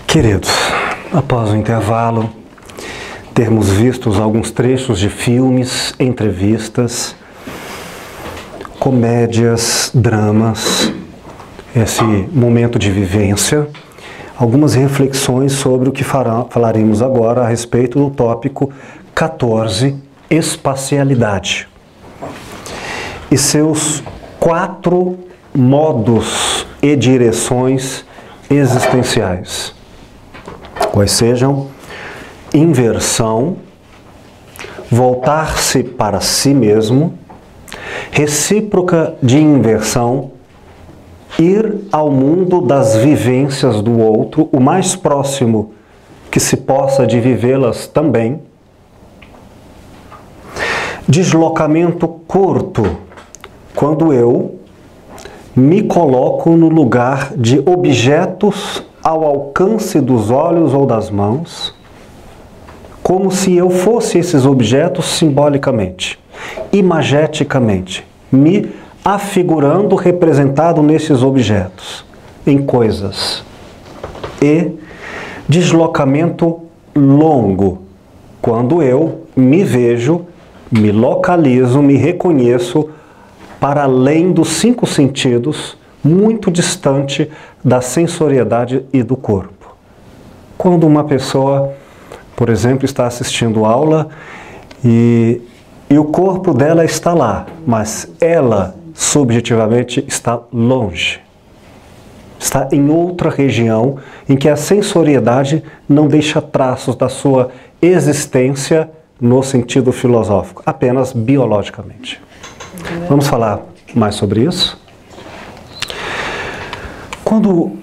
Queridos, após o intervalo, termos visto alguns trechos de filmes, entrevistas, comédias, dramas, esse momento de vivência, algumas reflexões sobre o que falaremos agora a respeito do tópico 14, espacialidade, e seus 4 modos e direções existenciais, quais sejam inversão, voltar-se para si mesmo, recíproca de inversão, ir ao mundo das vivências do outro, o mais próximo que se possa de vivê-las também, deslocamento curto, quando eu me coloco no lugar de objetos ao alcance dos olhos ou das mãos, como se eu fosse esses objetos simbolicamente, imageticamente, me afigurando, representado nesses objetos, em coisas. E deslocamento longo, quando eu me vejo, me localizo, me reconheço para além dos 5 sentidos, muito distante da sensoriedade e do corpo. Quando uma pessoa, por exemplo, está assistindo aula e o corpo dela está lá, mas ela, subjetivamente, está longe. Está em outra região em que a sensoriedade não deixa traços da sua existência no sentido filosófico, apenas biologicamente. Vamos falar mais sobre isso? Quando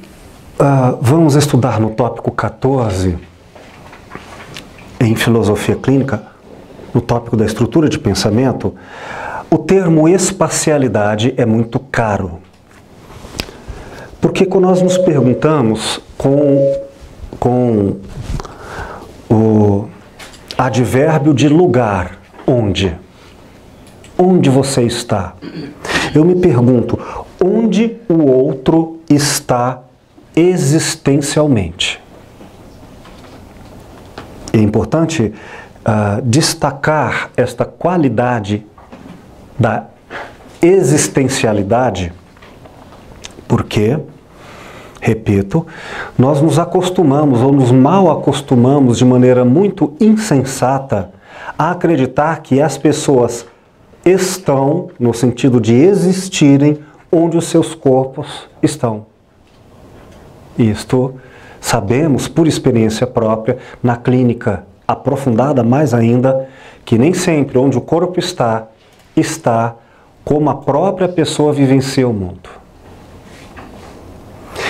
vamos estudar no tópico 14, em filosofia clínica, no tópico da estrutura de pensamento, o termo espacialidade é muito caro. Porque quando nós nos perguntamos com o advérbio de lugar, onde você está? Eu me pergunto, onde o outro está existencialmente? É importante destacar esta qualidade da existencialidade, porque, repito, nós nos acostumamos ou nos mal acostumamos de maneira muito insensata a acreditar que as pessoas estão, no sentido de existirem, onde os seus corpos estão. Isto sabemos por experiência própria, na clínica aprofundada mais ainda, que nem sempre onde o corpo está como a própria pessoa vivencia o mundo.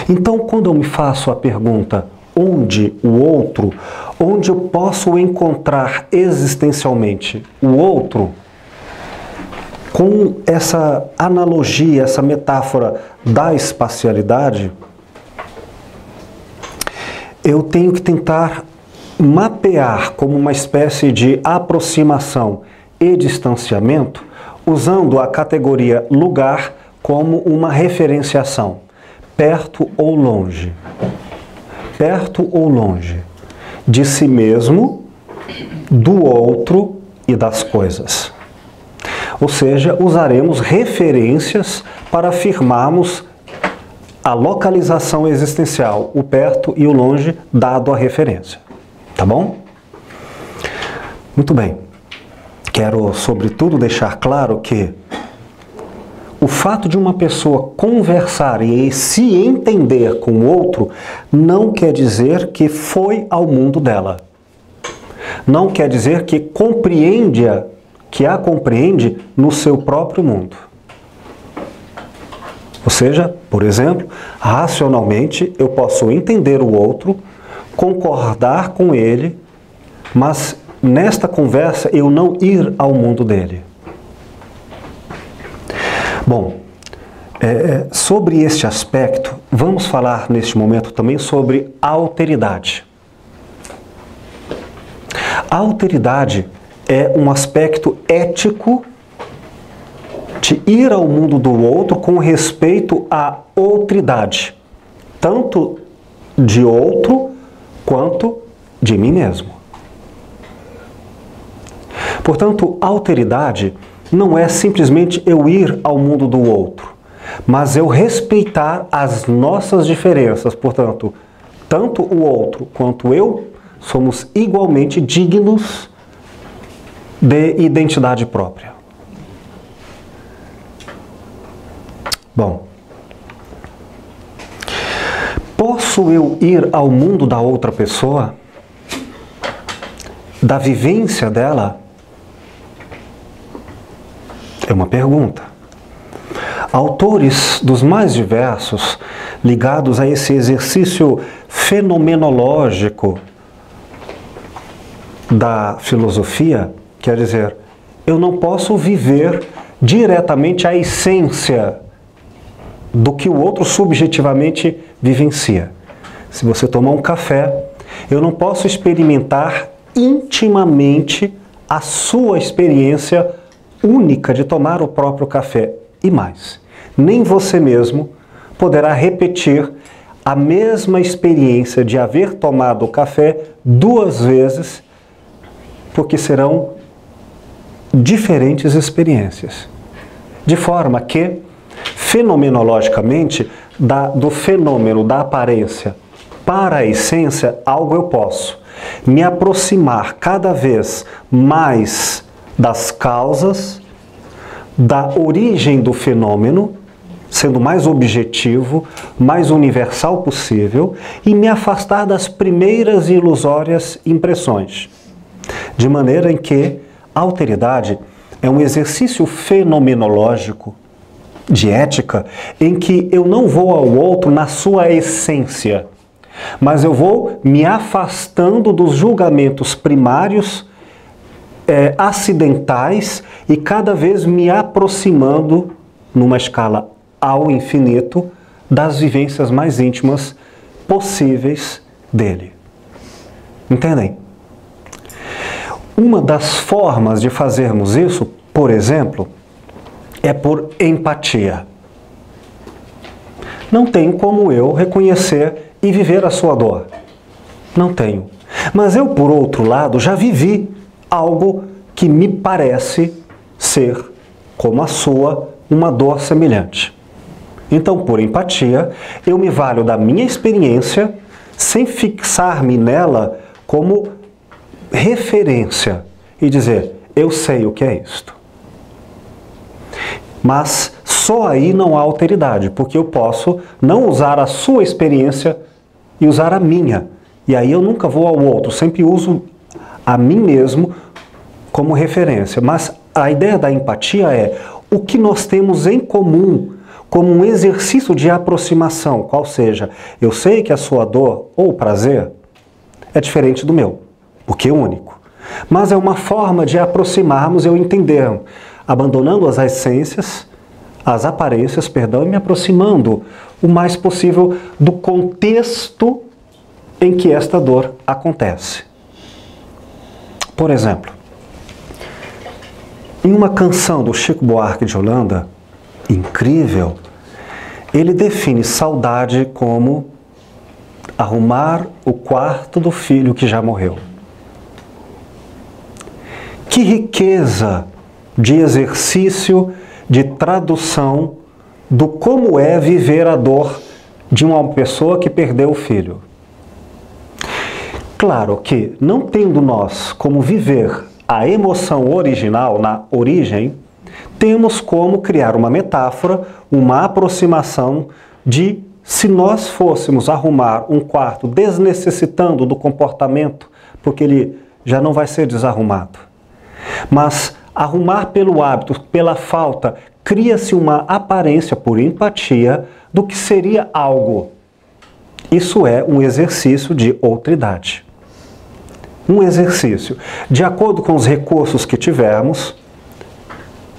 Então, quando eu me faço a pergunta, onde o outro, onde eu posso encontrar existencialmente o outro, com essa analogia, essa metáfora da espacialidade, eu tenho que tentar mapear como uma espécie de aproximação e distanciamento, usando a categoria lugar como uma referenciação, perto ou longe. Perto ou longe, de si mesmo, do outro e das coisas. Ou seja, usaremos referências para afirmarmos a localização existencial, o perto e o longe, dado a referência. Tá bom? Muito bem. Quero, sobretudo, deixar claro que o fato de uma pessoa conversar e se entender com o outro não quer dizer que foi ao mundo dela. Não quer dizer que a compreende no seu próprio mundo. Ou seja, por exemplo, racionalmente eu posso entender o outro, concordar com ele, mas nesta conversa eu não ir ao mundo dele. Bom, sobre este aspecto, vamos falar neste momento também sobre a alteridade. A alteridade é um aspecto ético de ir ao mundo do outro com respeito à outridade, tanto de outro quanto de mim mesmo. Portanto, alteridade não é simplesmente eu ir ao mundo do outro, mas eu respeitar as nossas diferenças. Portanto, tanto o outro quanto eu somos igualmente dignos de identidade própria. Bom, posso eu ir ao mundo da outra pessoa, da vivência dela? É uma pergunta. Autores dos mais diversos, ligados a esse exercício fenomenológico da filosofia, quer dizer, eu não posso viver diretamente a essência do que o outro subjetivamente vivencia. Se você tomar um café, eu não posso experimentar intimamente a sua experiência única de tomar o próprio café. E mais, nem você mesmo poderá repetir a mesma experiência de haver tomado o café 2 vezes, porque serão diferentes experiências. De forma que, fenomenologicamente, do fenômeno, da aparência para a essência, algo eu posso me aproximar cada vez mais das causas, da origem do fenômeno, sendo mais objetivo, mais universal possível, e me afastar das primeiras e ilusórias impressões. De maneira em que a alteridade é um exercício fenomenológico de ética em que eu não vou ao outro na sua essência, mas eu vou me afastando dos julgamentos primários, acidentais, e cada vez me aproximando, numa escala ao infinito, das vivências mais íntimas possíveis dele. Entendem? Uma das formas de fazermos isso, por exemplo, é por empatia. Não tenho como eu reconhecer e viver a sua dor. Não tenho. Mas eu, por outro lado, já vivi algo que me parece ser, como a sua, uma dor semelhante. Então, por empatia, eu me valho da minha experiência sem fixar-me nela como referência e dizer, eu sei o que é isto. Mas só aí não há alteridade, porque eu posso não usar a sua experiência e usar a minha. E aí eu nunca vou ao outro, sempre uso a mim mesmo como referência. Mas a ideia da empatia é o que nós temos em comum, como um exercício de aproximação, qual seja, eu sei que a sua dor ou prazer é diferente do meu, porque é único. Mas é uma forma de aproximarmos, eu entendermos, abandonando as essências, as aparências, perdão, e me aproximando o mais possível do contexto em que esta dor acontece. Por exemplo, em uma canção do Chico Buarque de Holanda, incrível, ele define saudade como arrumar o quarto do filho que já morreu. Que riqueza de exercício, de tradução do como é viver a dor de uma pessoa que perdeu o filho. Claro que, não tendo nós como viver a emoção original na origem, temos como criar uma metáfora, uma aproximação de se nós fôssemos arrumar um quarto desnecessitando do comportamento, porque ele já não vai ser desarrumado. Mas arrumar pelo hábito, pela falta, cria-se uma aparência por empatia do que seria algo. Isso é um exercício de outridade. Um exercício. De acordo com os recursos que tivermos,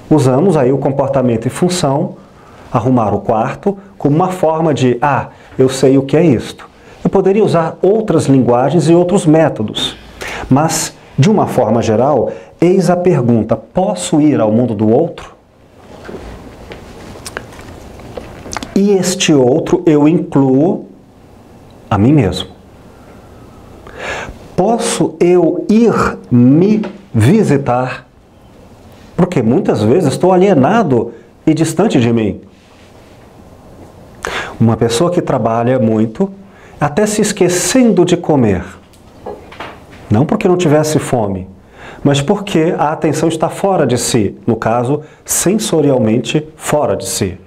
usamos aí o comportamento e função, arrumar o quarto, como uma forma de, eu sei o que é isto. Eu poderia usar outras linguagens e outros métodos, mas, de uma forma geral, eis a pergunta, posso ir ao mundo do outro? e este outro eu incluo a mim mesmo. Posso eu ir me visitar? Porque muitas vezes estou alienado e distante de mim. Uma pessoa que trabalha muito, até se esquecendo de comer. Não porque não tivesse fome, mas porque a atenção está fora de si. No caso, sensorialmente fora de si.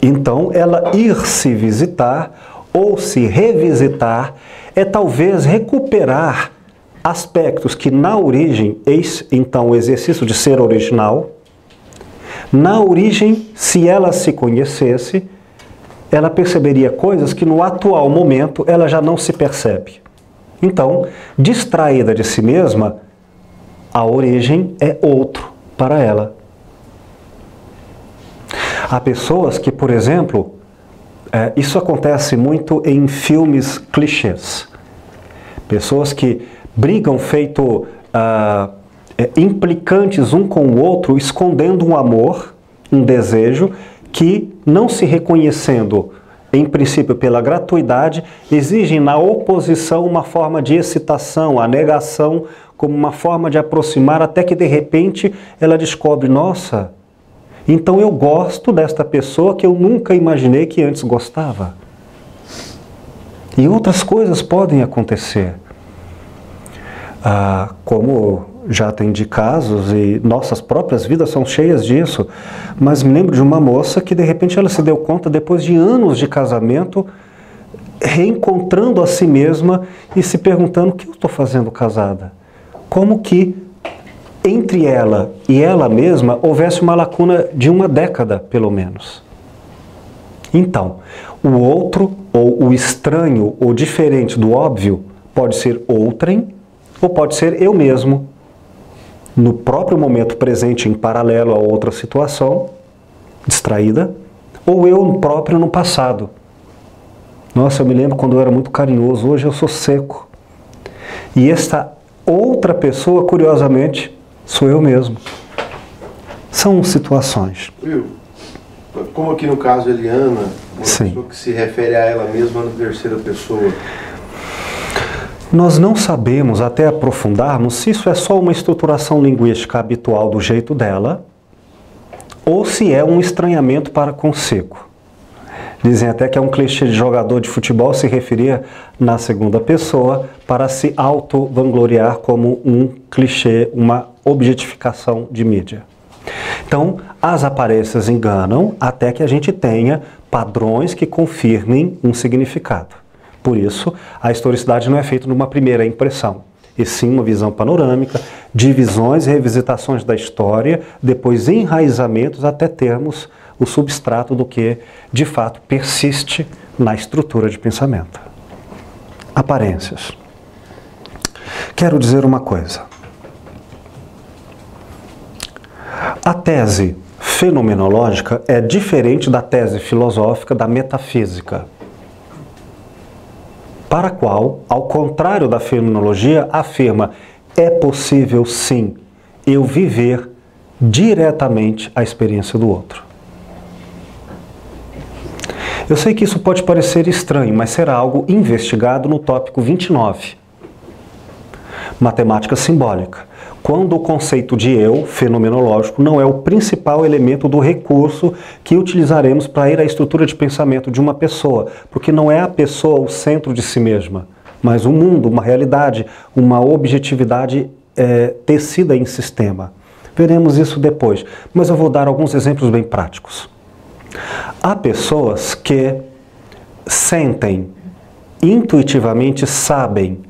Então, ela ir se visitar ou se revisitar é talvez recuperar aspectos que na origem, eis então o exercício de ser original, na origem, se ela se conhecesse, ela perceberia coisas que no atual momento ela já não se percebe. Então, distraída de si mesma, a origem é outro para ela. Há pessoas que, por exemplo, isso acontece muito em filmes clichês. Pessoas que brigam feito implicantes um com o outro, escondendo um amor, um desejo, que, não se reconhecendo, em princípio, pela gratuidade, exigem na oposição uma forma de excitação, a negação como uma forma de aproximar, até que, de repente, ela descobre, nossa, então eu gosto desta pessoa que eu nunca imaginei que antes gostava. E outras coisas podem acontecer. Como já tem de casos, e nossas próprias vidas são cheias disso, mas me lembro de uma moça que de repente ela se deu conta, depois de anos de casamento, reencontrando a si mesma e se perguntando: o que eu estou fazendo casada? Como que entre ela e ela mesma houvesse uma lacuna de uma década, pelo menos. Então, o outro, ou o estranho, ou diferente do óbvio, pode ser outrem, ou pode ser eu mesmo, no próprio momento presente, em paralelo a outra situação, distraída, ou eu próprio no passado. Nossa, eu me lembro quando eu era muito carinhoso, hoje eu sou seco. E esta outra pessoa, curiosamente, sou eu mesmo. São situações. Will, como aqui no caso Eliana, uma pessoa que se refere a ela mesma na terceira pessoa. Nós não sabemos, até aprofundarmos, se isso é só uma estruturação linguística habitual do jeito dela, ou se é um estranhamento para consigo. Dizem até que é um clichê de jogador de futebol se referir na segunda pessoa para se auto-vangloriar como um clichê, uma objetificação de mídia. Então, as aparências enganam até que a gente tenha padrões que confirmem um significado. Por isso, a historicidade não é feita numa primeira impressão, e sim uma visão panorâmica, divisões e revisitações da história, depois enraizamentos até termos o substrato do que, de fato, persiste na estrutura de pensamento. Aparências. Quero dizer uma coisa. A tese fenomenológica é diferente da tese filosófica da metafísica, para a qual, ao contrário da fenomenologia, afirma: é possível sim eu viver diretamente a experiência do outro. Eu sei que isso pode parecer estranho, mas será algo investigado no tópico 29. Matemática simbólica. Quando o conceito de eu, fenomenológico, não é o principal elemento do recurso que utilizaremos para ir à estrutura de pensamento de uma pessoa, porque não é a pessoa o centro de si mesma, mas um mundo, uma realidade, uma objetividade tecida em sistema. Veremos isso depois, mas eu vou dar alguns exemplos bem práticos. Há pessoas que sentem, intuitivamente sabem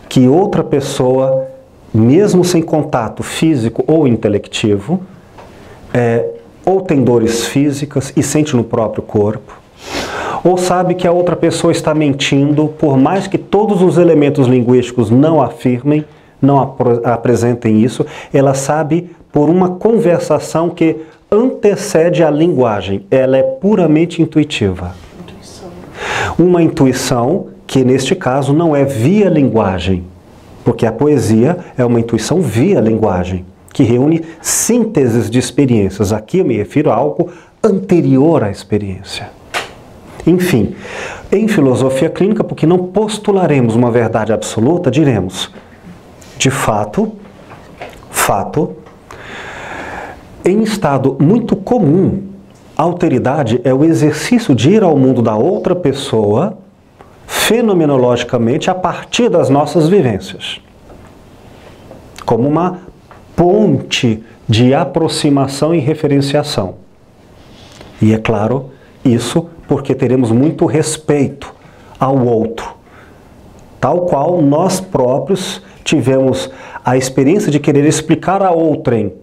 que outra pessoa, mesmo sem contato físico ou intelectivo, ou tem dores físicas e sente no próprio corpo, ou sabe que a outra pessoa está mentindo, por mais que todos os elementos linguísticos não afirmem, não apresentem isso, ela sabe por uma conversação que antecede a linguagem, ela é puramente intuitiva. Uma intuição que, neste caso, não é via linguagem, porque a poesia é uma intuição via linguagem, que reúne sínteses de experiências. Aqui eu me refiro a algo anterior à experiência. Enfim, em filosofia clínica, porque não postularemos uma verdade absoluta, diremos, de fato, em estado muito comum, a alteridade é o exercício de ir ao mundo da outra pessoa, fenomenologicamente, a partir das nossas vivências. Como uma ponte de aproximação e referenciação. E é claro, isso porque teremos muito respeito ao outro, tal qual nós próprios tivemos a experiência de querer explicar a outrem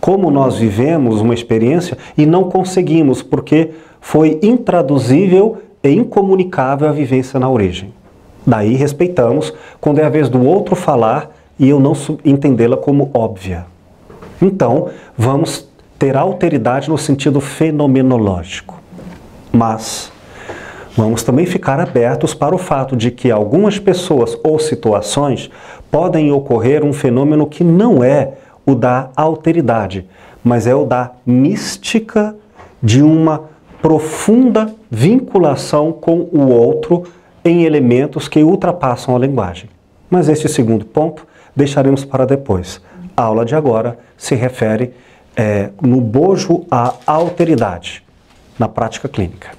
como nós vivemos uma experiência e não conseguimos, porque foi intraduzível e incomunicável a vivência na origem. Daí respeitamos quando é a vez do outro falar e eu não entendê-la como óbvia. Então, vamos ter alteridade no sentido fenomenológico. Mas vamos também ficar abertos para o fato de que algumas pessoas ou situações podem ocorrer um fenômeno que não é o da alteridade, mas é o da mística de uma profunda vinculação com o outro em elementos que ultrapassam a linguagem. Mas este segundo ponto deixaremos para depois. A aula de agora se refere no bojo à alteridade, na prática clínica.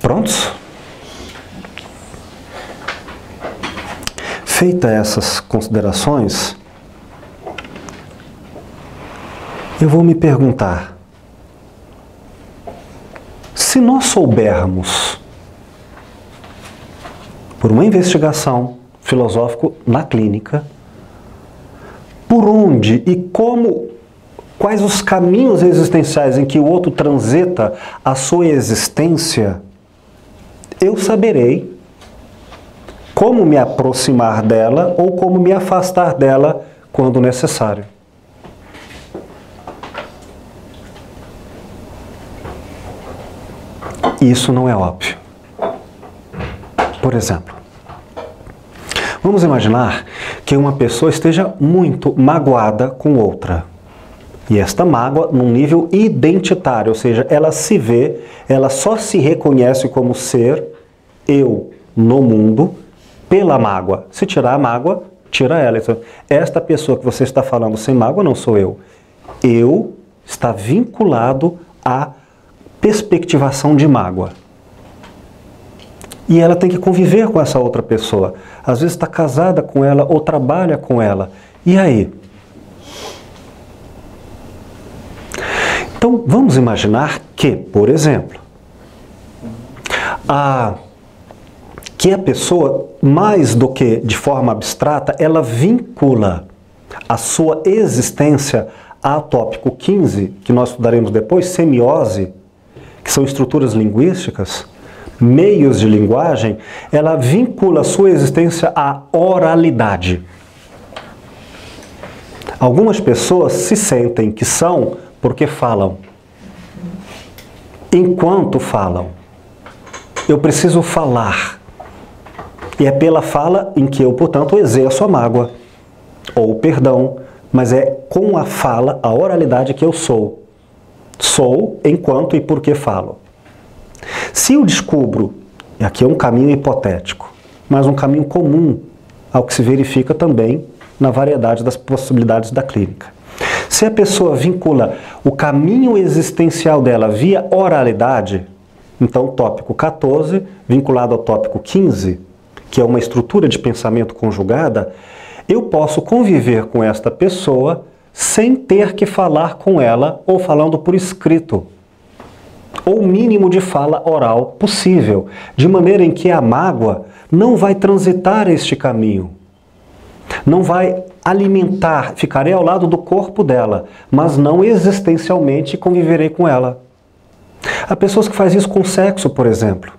Prontos? Feitas essas considerações, eu vou me perguntar, se nós soubermos, por uma investigação filosófica na clínica, por onde e como, quais os caminhos existenciais em que o outro transita a sua existência, eu saberei como me aproximar dela ou como me afastar dela quando necessário. Isso não é óbvio. Por exemplo, vamos imaginar que uma pessoa esteja muito magoada com outra. E esta mágoa num nível identitário, ou seja, ela se vê, ela só se reconhece como ser, eu, no mundo, pela mágoa. Se tirar a mágoa, tira ela. Então, esta pessoa que você está falando sem mágoa não sou eu. Eu está vinculado à perspectivação de mágoa. E ela tem que conviver com essa outra pessoa. Às vezes está casada com ela ou trabalha com ela. E aí? Então, vamos imaginar que, por exemplo, que a pessoa, mais do que de forma abstrata, ela vincula a sua existência ao tópico 15, que nós estudaremos depois, semiose, que são estruturas linguísticas, meios de linguagem, ela vincula a sua existência à oralidade. Algumas pessoas se sentem que são porque falam. Enquanto falam, eu preciso falar. E é pela fala em que eu, portanto, exerço a mágoa, ou o perdão, mas é com a fala, a oralidade que eu sou. Sou enquanto e porque falo. Se eu descubro, e aqui é um caminho hipotético, mas um caminho comum ao que se verifica também na variedade das possibilidades da clínica. Se a pessoa vincula o caminho existencial dela via oralidade, então o tópico 14, vinculado ao tópico 15, que é uma estrutura de pensamento conjugada, eu posso conviver com esta pessoa sem ter que falar com ela ou falando por escrito, ou o mínimo de fala oral possível, de maneira em que a mágoa não vai transitar este caminho, não vai alimentar, ficarei ao lado do corpo dela, mas não existencialmente conviverei com ela. Há pessoas que fazem isso com sexo, por exemplo.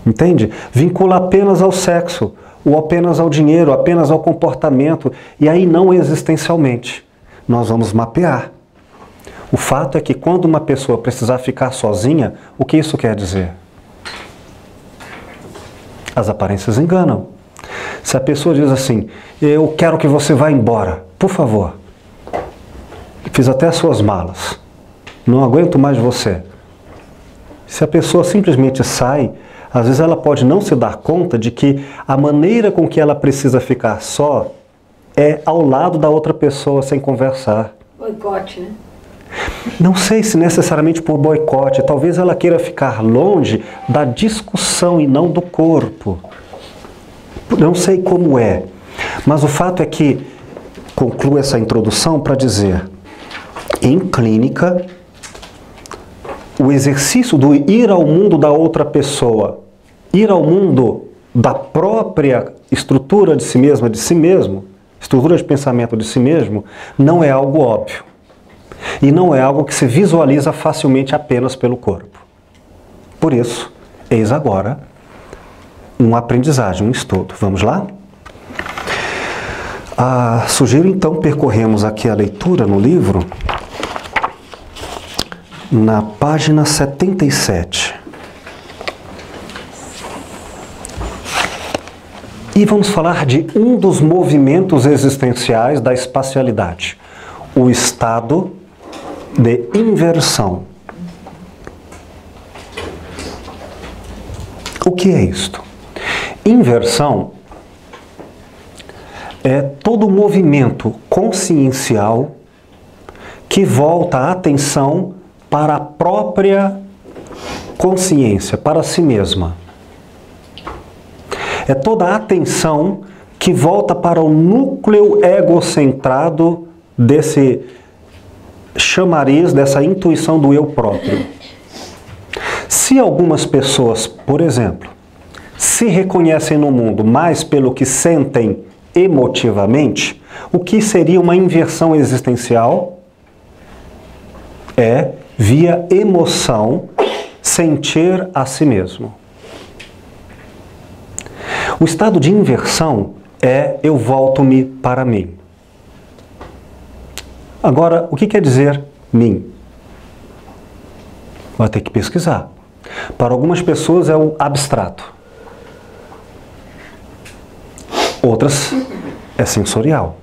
Entende? Vincula apenas ao sexo, ou apenas ao dinheiro, apenas ao comportamento, e aí não existencialmente. Nós vamos mapear. O fato é que quando uma pessoa precisar ficar sozinha, o que isso quer dizer? As aparências enganam. Se a pessoa diz assim, eu quero que você vá embora, por favor. fiz até as suas malas, não aguento mais você. Se a pessoa simplesmente sai, às vezes ela pode não se dar conta de que a maneira com que ela precisa ficar só é ao lado da outra pessoa, sem conversar. Boicote, né? Não sei se necessariamente por boicote, talvez ela queira ficar longe da discussão e não do corpo. Não sei como é, mas o fato é que concluo essa introdução para dizer, em clínica, o exercício do ir ao mundo da outra pessoa, ir ao mundo da própria estrutura de si mesma, estrutura de pensamento de si mesmo, não é algo óbvio. E não é algo que se visualiza facilmente apenas pelo corpo. Por isso, eis agora uma aprendizagem, um estudo. Vamos lá? Sugiro então percorremos aqui a leitura no livro, na página 77. E vamos falar de um dos movimentos existenciais da espacialidade, o estado de inversão. O que é isto? Inversão é todo movimento consciencial que volta a atenção para a própria consciência, para si mesma. É toda a atenção que volta para o núcleo egocentrado desse chamariz, dessa intuição do eu próprio. Se algumas pessoas, por exemplo, se reconhecem no mundo mais pelo que sentem emotivamente, o que seria uma inversão existencial é, via emoção, sentir a si mesmo. O estado de inversão é eu volto-me para mim. Agora, o que quer dizer mim? Vai ter que pesquisar. Para algumas pessoas é o abstrato. Outras é sensorial.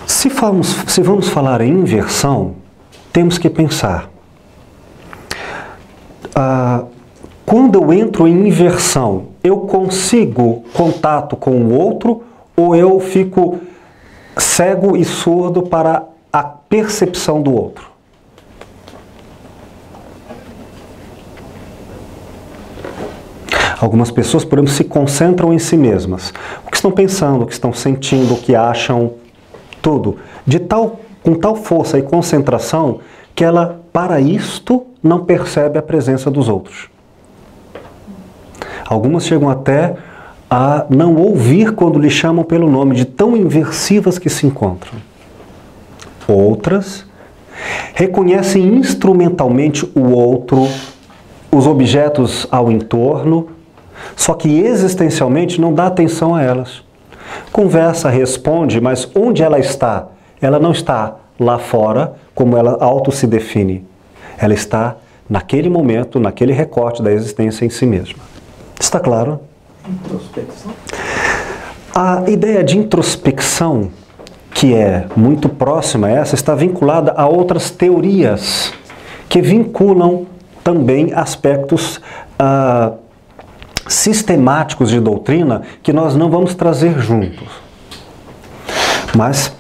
Se vamos falar em inversão, temos que pensar. Quando eu entro em inversão, eu consigo contato com o outro ou eu fico cego e surdo para a percepção do outro? Algumas pessoas, por exemplo, se concentram em si mesmas. O que estão pensando, o que estão sentindo, o que acham, tudo. Com tal força e concentração que ela, para isto, não percebe a presença dos outros. Algumas chegam até a não ouvir quando lhe chamam pelo nome, de tão inversivas que se encontram. Outras reconhecem instrumentalmente o outro, os objetos ao entorno, só que existencialmente não dá atenção a elas. Conversa, responde, mas onde ela está? Ela não está lá fora, como ela auto se define. Ela está naquele momento, naquele recorte da existência em si mesma. Está claro? Introspecção. A ideia de introspecção, que é muito próxima a essa, está vinculada a outras teorias que vinculam também aspectos sistemáticos de doutrina que nós não vamos trazer juntos. Mas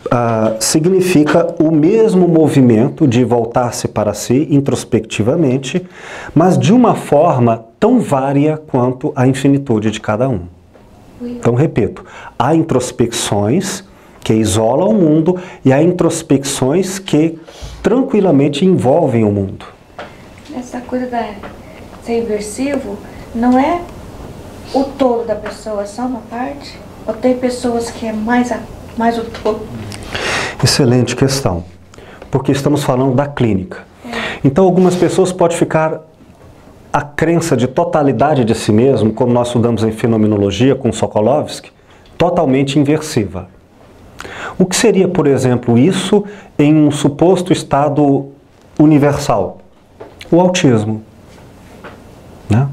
significa o mesmo movimento de voltar-se para si introspectivamente, mas de uma forma tão vária quanto a infinitude de cada um. Então, repito, há introspecções que isolam o mundo e há introspecções que tranquilamente envolvem o mundo. Essa coisa de ser inversivo não é o todo da pessoa, só uma parte? Ou tem pessoas que é mais o todo? Excelente questão, porque estamos falando da clínica. Então, algumas pessoas podem ficar a crença de totalidade de si mesmo, como nós estudamos em fenomenologia com Sokolovsky, totalmente inversiva. O que seria, por exemplo, isso em um suposto estado universal? O autismo, né?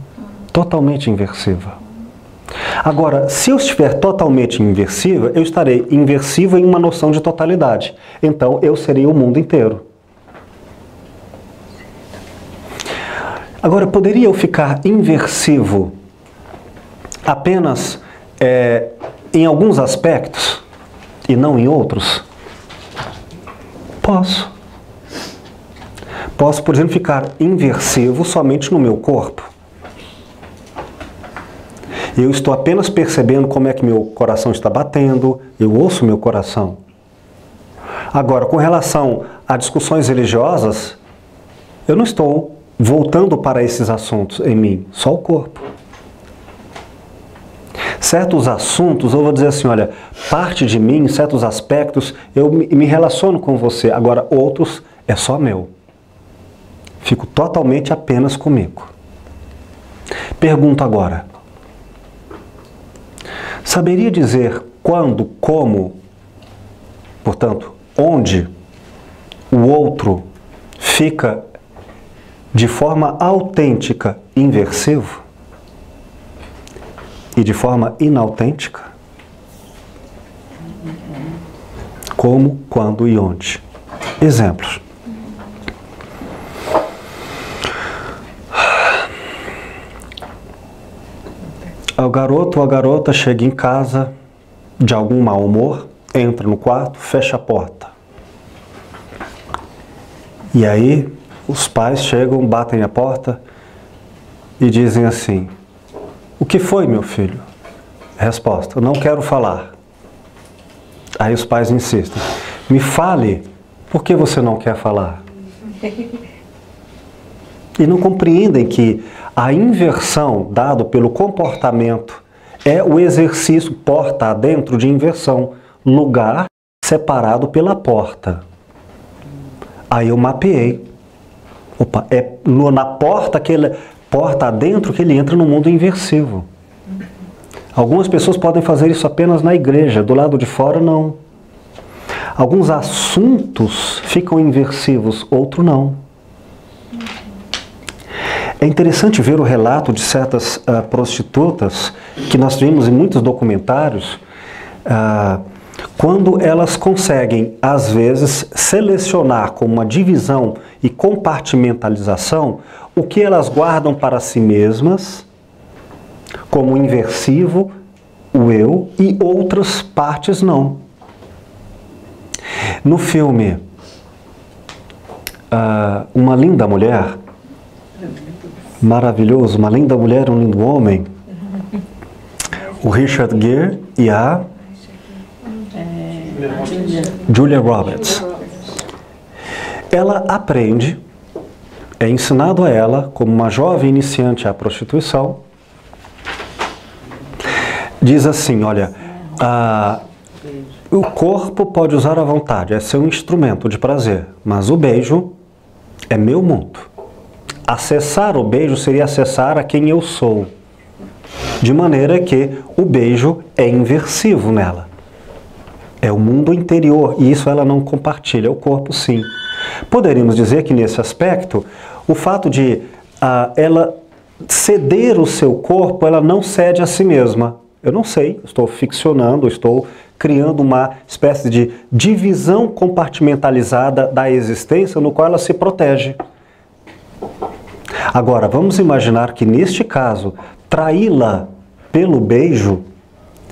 Totalmente inversiva. Agora, se eu estiver totalmente inversivo, eu estarei inversivo em uma noção de totalidade. Então, eu seria o mundo inteiro. Agora, poderia eu ficar inversivo apenas em alguns aspectos e não em outros? Posso. Posso, por exemplo, ficar inversivo somente no meu corpo. Eu estou apenas percebendo como é que meu coração está batendo, eu ouço meu coração. Agora, com relação a discussões religiosas, eu não estou voltando para esses assuntos em mim, só o corpo. Certos assuntos, eu vou dizer assim, olha, parte de mim, em certos aspectos, eu me relaciono com você, agora outros é só meu. Fico totalmente apenas comigo. Pergunto agora, saberia dizer quando, como, portanto, onde o outro fica de forma autêntica inversivo e de forma inautêntica? Como, quando e onde? Exemplos. O garoto ou a garota chega em casa de algum mau humor, entra no quarto, fecha a porta. E aí os pais chegam, batem a porta e dizem assim: o que foi, meu filho? Resposta: não quero falar. Aí os pais insistem: me fale, por que você não quer falar? E não compreendem que a inversão dada pelo comportamento é o exercício porta adentro de inversão, lugar separado pela porta. Aí eu mapeei. Opa, é na porta porta adentro que ele entra no mundo inversivo. Algumas pessoas podem fazer isso apenas na igreja, do lado de fora não. Alguns assuntos ficam inversivos, outros não. É interessante ver o relato de certas prostitutas, que nós vimos em muitos documentários, quando elas conseguem, às vezes, selecionar com uma divisão e compartimentalização o que elas guardam para si mesmas, como inversivo, o eu, e outras partes não. No filme Uma Linda Mulher, maravilhoso, Uma Linda Mulher, um Lindo Homem, o Richard Gere e a Julia Roberts. Ela aprende, é ensinado a ela, como uma jovem iniciante à prostituição, diz assim, olha, o corpo pode usar à vontade, é seu instrumento de prazer, mas o beijo é meu mundo. Acessar o beijo seria acessar a quem eu sou, de maneira que o beijo é inversivo nela. É o mundo interior, e isso ela não compartilha, o corpo sim. Poderíamos dizer que nesse aspecto, o fato de ela ceder o seu corpo, ela não cede a si mesma. Eu não sei, estou ficcionando, estou criando uma espécie de divisão compartimentalizada da existência no qual ela se protege. Agora, vamos imaginar que neste caso, traí-la pelo beijo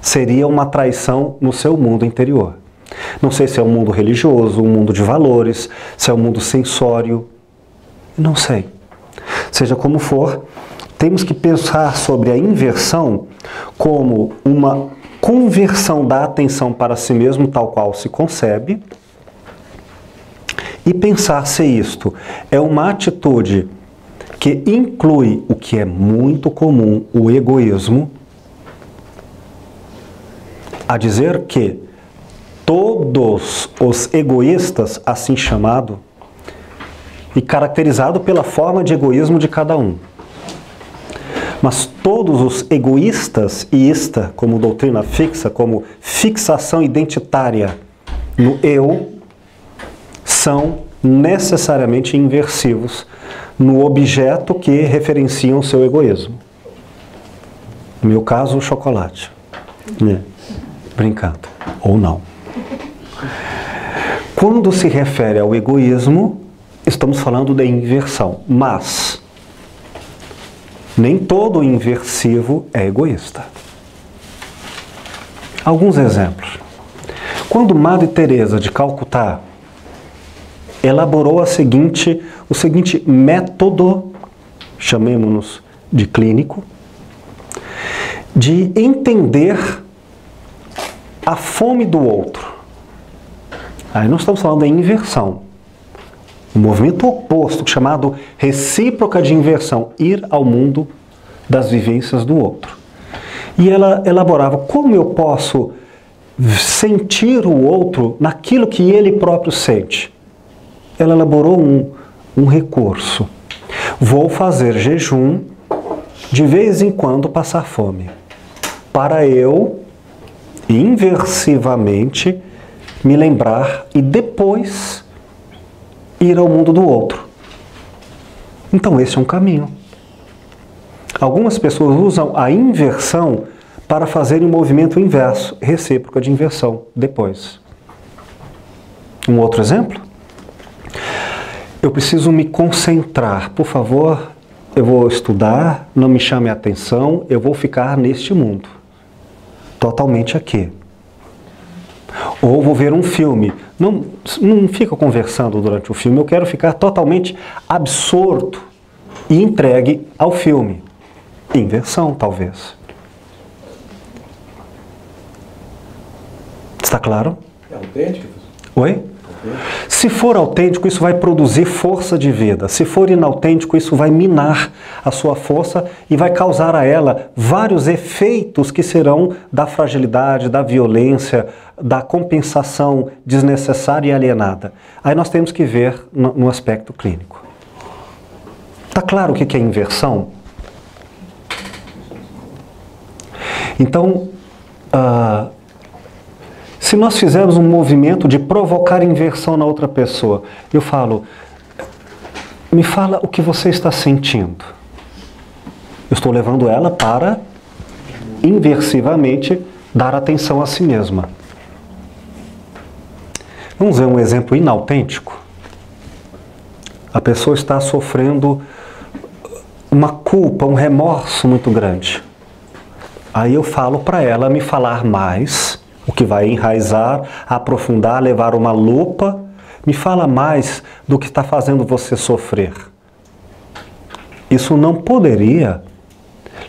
seria uma traição no seu mundo interior. Não sei se é um mundo religioso, um mundo de valores, se é um mundo sensório, não sei. Seja como for, temos que pensar sobre a inversão como uma conversão da atenção para si mesmo, tal qual se concebe, e pensar se isto é uma atitude que inclui o que é muito comum, o egoísmo, a dizer que todos os egoístas, assim chamado, e caracterizado pela forma de egoísmo de cada um. Mas todos os egoístas, e esta como doutrina fixa, como fixação identitária no eu, são necessariamente inversivos no objeto que referenciam o seu egoísmo. No meu caso, o chocolate. Né? Brincando. Ou não. Quando se refere ao egoísmo, estamos falando de inversão. Mas nem todo inversivo é egoísta. Alguns exemplos. Quando Madre Teresa de Calcutá elaborou o seguinte método, chamemos-nos de clínico, de entender a fome do outro. Aí nós estamos falando da inversão. Um movimento oposto, chamado recíproca de inversão, ir ao mundo das vivências do outro. E ela elaborava como eu posso sentir o outro naquilo que ele próprio sente. Ela elaborou um recurso. Vou fazer jejum, de vez em quando passar fome, para eu, inversivamente, me lembrar e depois ir ao mundo do outro. Então esse é um caminho. Algumas pessoas usam a inversão para fazerem um movimento inverso, recíproca de inversão, depois. Um outro exemplo? Eu preciso me concentrar. Por favor, eu vou estudar, não me chame a atenção, eu vou ficar neste mundo. Totalmente aqui. Ou vou ver um filme. Não fica conversando durante o filme, eu quero ficar totalmente absorto e entregue ao filme. Inversão, talvez. Está claro? É autêntico? Oi? Se for autêntico, isso vai produzir força de vida. Se for inautêntico, isso vai minar a sua força e vai causar a ela vários efeitos que serão da fragilidade, da violência, da compensação desnecessária e alienada. Aí nós temos que ver no aspecto clínico. Está claro o que é inversão? Então, se nós fizermos um movimento de provocar inversão na outra pessoa, eu falo, me fala o que você está sentindo. Eu estou levando ela para, inversivamente, dar atenção a si mesma. Vamos ver um exemplo inautêntico? A pessoa está sofrendo uma culpa, um remorso muito grande. Aí eu falo para ela me falar mais, o que vai enraizar, aprofundar, levar uma lupa. Me fala mais do que está fazendo você sofrer. Isso não poderia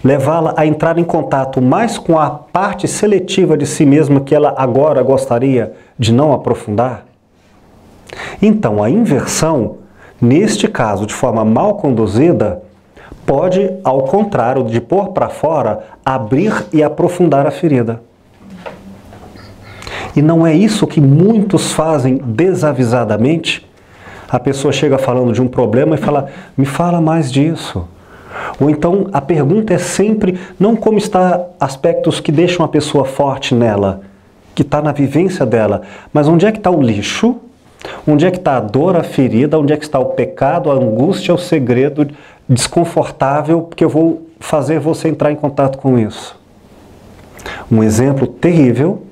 levá-la a entrar em contato mais com a parte seletiva de si mesma que ela agora gostaria de não aprofundar? Então, a inversão, neste caso, de forma mal conduzida, pode, ao contrário de pôr para fora, abrir e aprofundar a ferida. E não é isso que muitos fazem desavisadamente? A pessoa chega falando de um problema e fala, me fala mais disso. Ou então a pergunta é sempre, não como está aspectos que deixam a pessoa forte nela, que está na vivência dela, mas onde é que está o lixo? Onde é que está a dor, a ferida? Onde é que está o pecado, a angústia, o segredo desconfortável, porque eu vou fazer você entrar em contato com isso. Um exemplo terrível,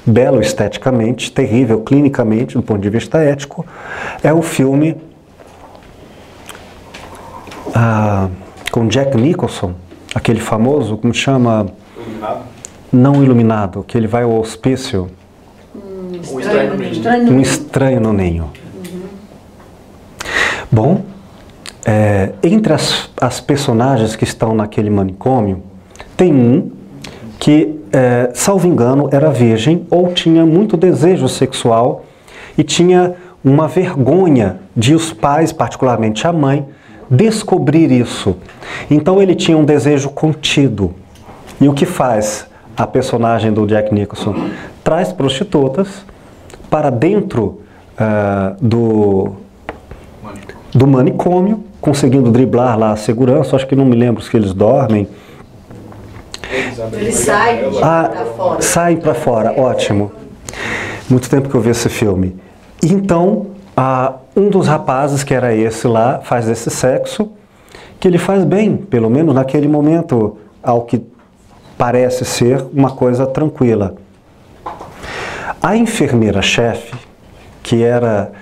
belo esteticamente, terrível clinicamente, do ponto de vista ético, é o filme com Jack Nicholson, aquele famoso, como chama? Iluminado? Não Iluminado, que ele vai ao hospício. Um Estranho no Ninho. Um Estranho no Ninho. Bom, entre as personagens que estão naquele manicômio, tem um que, salvo engano, era virgem ou tinha muito desejo sexual e tinha uma vergonha de os pais, particularmente a mãe, descobrir isso. Então ele tinha um desejo contido. E o que faz a personagem do Jack Nicholson? Traz prostitutas para dentro do manicômio, conseguindo driblar lá a segurança. Acho que não me lembro se eles dormem. Eles saem para fora. Saem para fora, ótimo. Muito tempo que eu vi esse filme. Então, um dos rapazes, que era esse lá, faz esse sexo, que ele faz bem, pelo menos naquele momento, ao que parece ser uma coisa tranquila. A enfermeira-chefe, que era,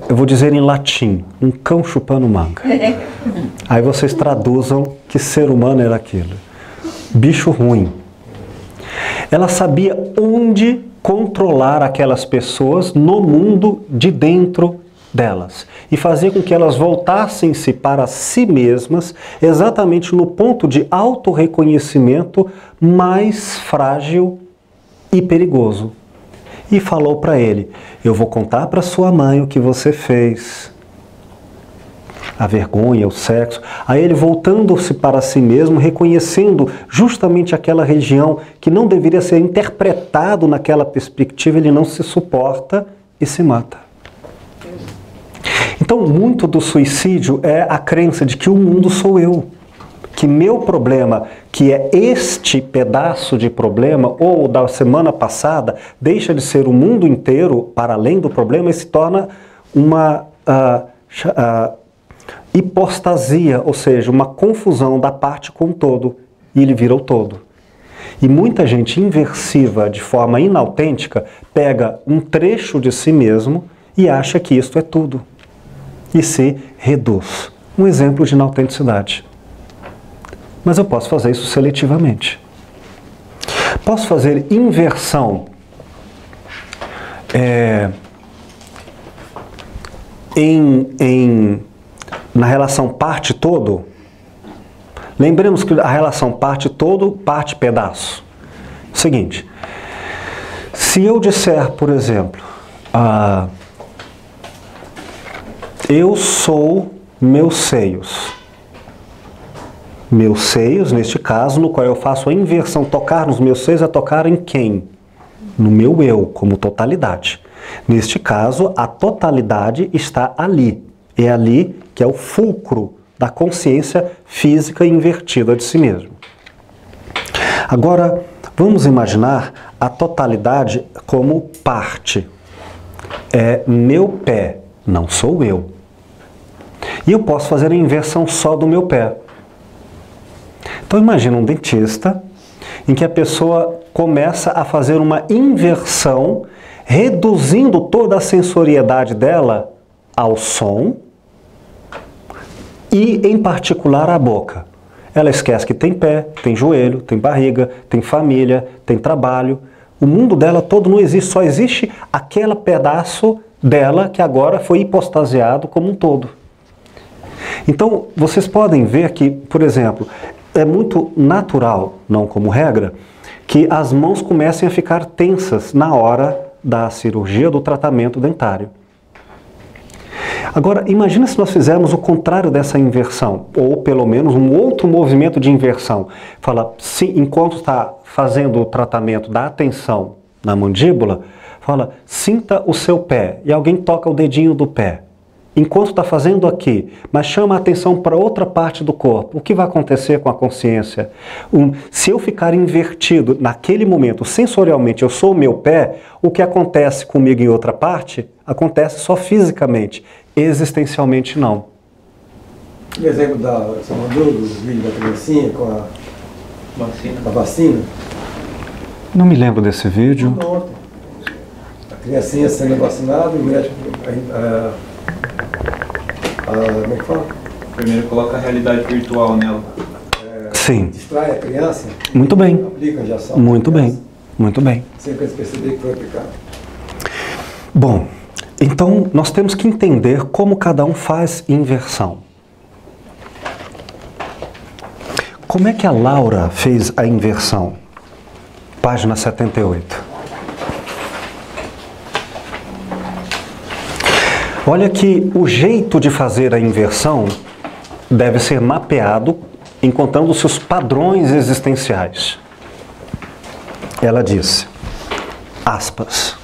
eu vou dizer em latim, um cão chupando manga. Aí vocês traduzam que ser humano era aquilo. Bicho ruim. Ela sabia onde controlar aquelas pessoas no mundo de dentro delas e fazer com que elas voltassem-se para si mesmas exatamente no ponto de autorreconhecimento mais frágil e perigoso. E falou para ele: eu vou contar para sua mãe o que você fez. A vergonha, o sexo. Aí ele, voltando-se para si mesmo, reconhecendo justamente aquela região que não deveria ser interpretado naquela perspectiva, ele não se suporta e se mata. Então, muito do suicídio é a crença de que o mundo sou eu. Que meu problema, que é este pedaço de problema, ou da semana passada, deixa de ser o mundo inteiro para além do problema e se torna uma hipostasia, ou seja, uma confusão da parte com o todo, e ele vira o todo. E muita gente inversiva, de forma inautêntica, pega um trecho de si mesmo e acha que isto é tudo, e se reduz. Um exemplo de inautenticidade. Mas eu posso fazer isso seletivamente. Posso fazer inversão na relação parte-todo. Lembremos que a relação parte-todo, parte-pedaço. Seguinte, se eu disser, por exemplo, eu sou meus seios. Meus seios, neste caso, no qual eu faço a inversão, tocar nos meus seios é tocar em quem? No meu eu, como totalidade. Neste caso, a totalidade está ali. É ali que é o fulcro da consciência física invertida de si mesmo. Agora, vamos imaginar a totalidade como parte. É meu pé, não sou eu. E eu posso fazer a inversão só do meu pé. Então imagina um dentista em que a pessoa começa a fazer uma inversão, reduzindo toda a sensoriedade dela ao som e, em particular, à boca. Ela esquece que tem pé, tem joelho, tem barriga, tem família, tem trabalho. O mundo dela todo não existe, só existe aquele pedaço dela que agora foi hipostasiado como um todo. Então, vocês podem ver que, por exemplo, é muito natural, não como regra, que as mãos comecem a ficar tensas na hora da cirurgia, do tratamento dentário. Agora, imagina se nós fizermos o contrário dessa inversão, ou pelo menos um outro movimento de inversão. Fala, sim, enquanto está fazendo o tratamento da atenção na mandíbula, fala, sinta o seu pé, e alguém toca o dedinho do pé. Enquanto está fazendo aqui, mas chama a atenção para outra parte do corpo, o que vai acontecer com a consciência? Se eu ficar invertido naquele momento, sensorialmente, eu sou o meu pé, o que acontece comigo em outra parte, acontece só fisicamente, existencialmente não. E exemplo você mandou do vídeo da criancinha com a vacina? Não me lembro desse vídeo. Ontem. A criancinha sendo vacinada, o médico... como é que fala? Primeiro coloca a realidade virtual nela. Sim. Distrai a criança. Muito bem. Aplica a injeção. Muito bem. Muito bem. Sem perceber que foi aplicado. Bom, então nós temos que entender como cada um faz inversão. Como é que a Laura fez a inversão? Página 78. Olha que o jeito de fazer a inversão deve ser mapeado encontrando-se os padrões existenciais. Ela disse, aspas,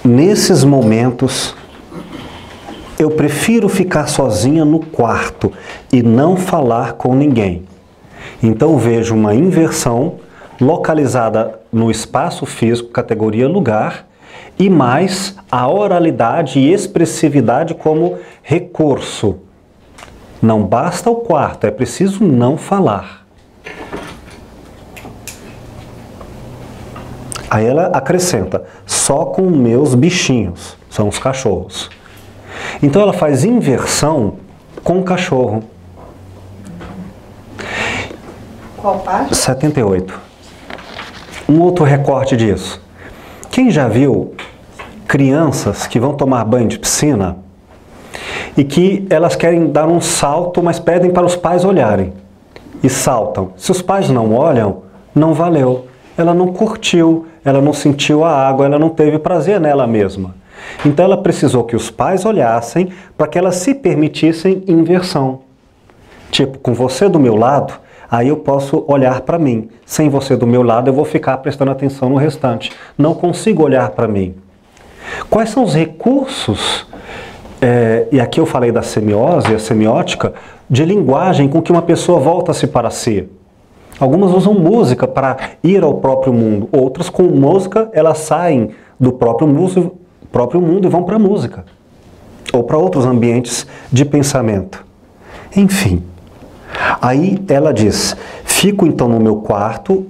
nesses momentos eu prefiro ficar sozinha no quarto e não falar com ninguém. Então vejo uma inversão localizada no espaço físico, categoria lugar, e mais a oralidade e expressividade como recurso. Não basta o quarto, é preciso não falar. Aí ela acrescenta, só com meus bichinhos, são os cachorros. Então ela faz inversão com o cachorro. Qual parte? 78. Um outro recorte disso. Quem já viu crianças que vão tomar banho de piscina e que elas querem dar um salto, mas pedem para os pais olharem e saltam. Se os pais não olham, não valeu. Ela não curtiu, ela não sentiu a água, ela não teve prazer nela mesma. Então ela precisou que os pais olhassem para que elas se permitissem inversão. Tipo, com você do meu lado, aí eu posso olhar para mim. Sem você do meu lado, eu vou ficar prestando atenção no restante. Não consigo olhar para mim. Quais são os recursos, e aqui eu falei da semiose, a semiótica, de linguagem com que uma pessoa volta-se para si? Algumas usam música para ir ao próprio mundo. Outras, com música, elas saem do próprio mundo e vão para a música. Ou para outros ambientes de pensamento. Enfim. Aí ela diz, fico então no meu quarto,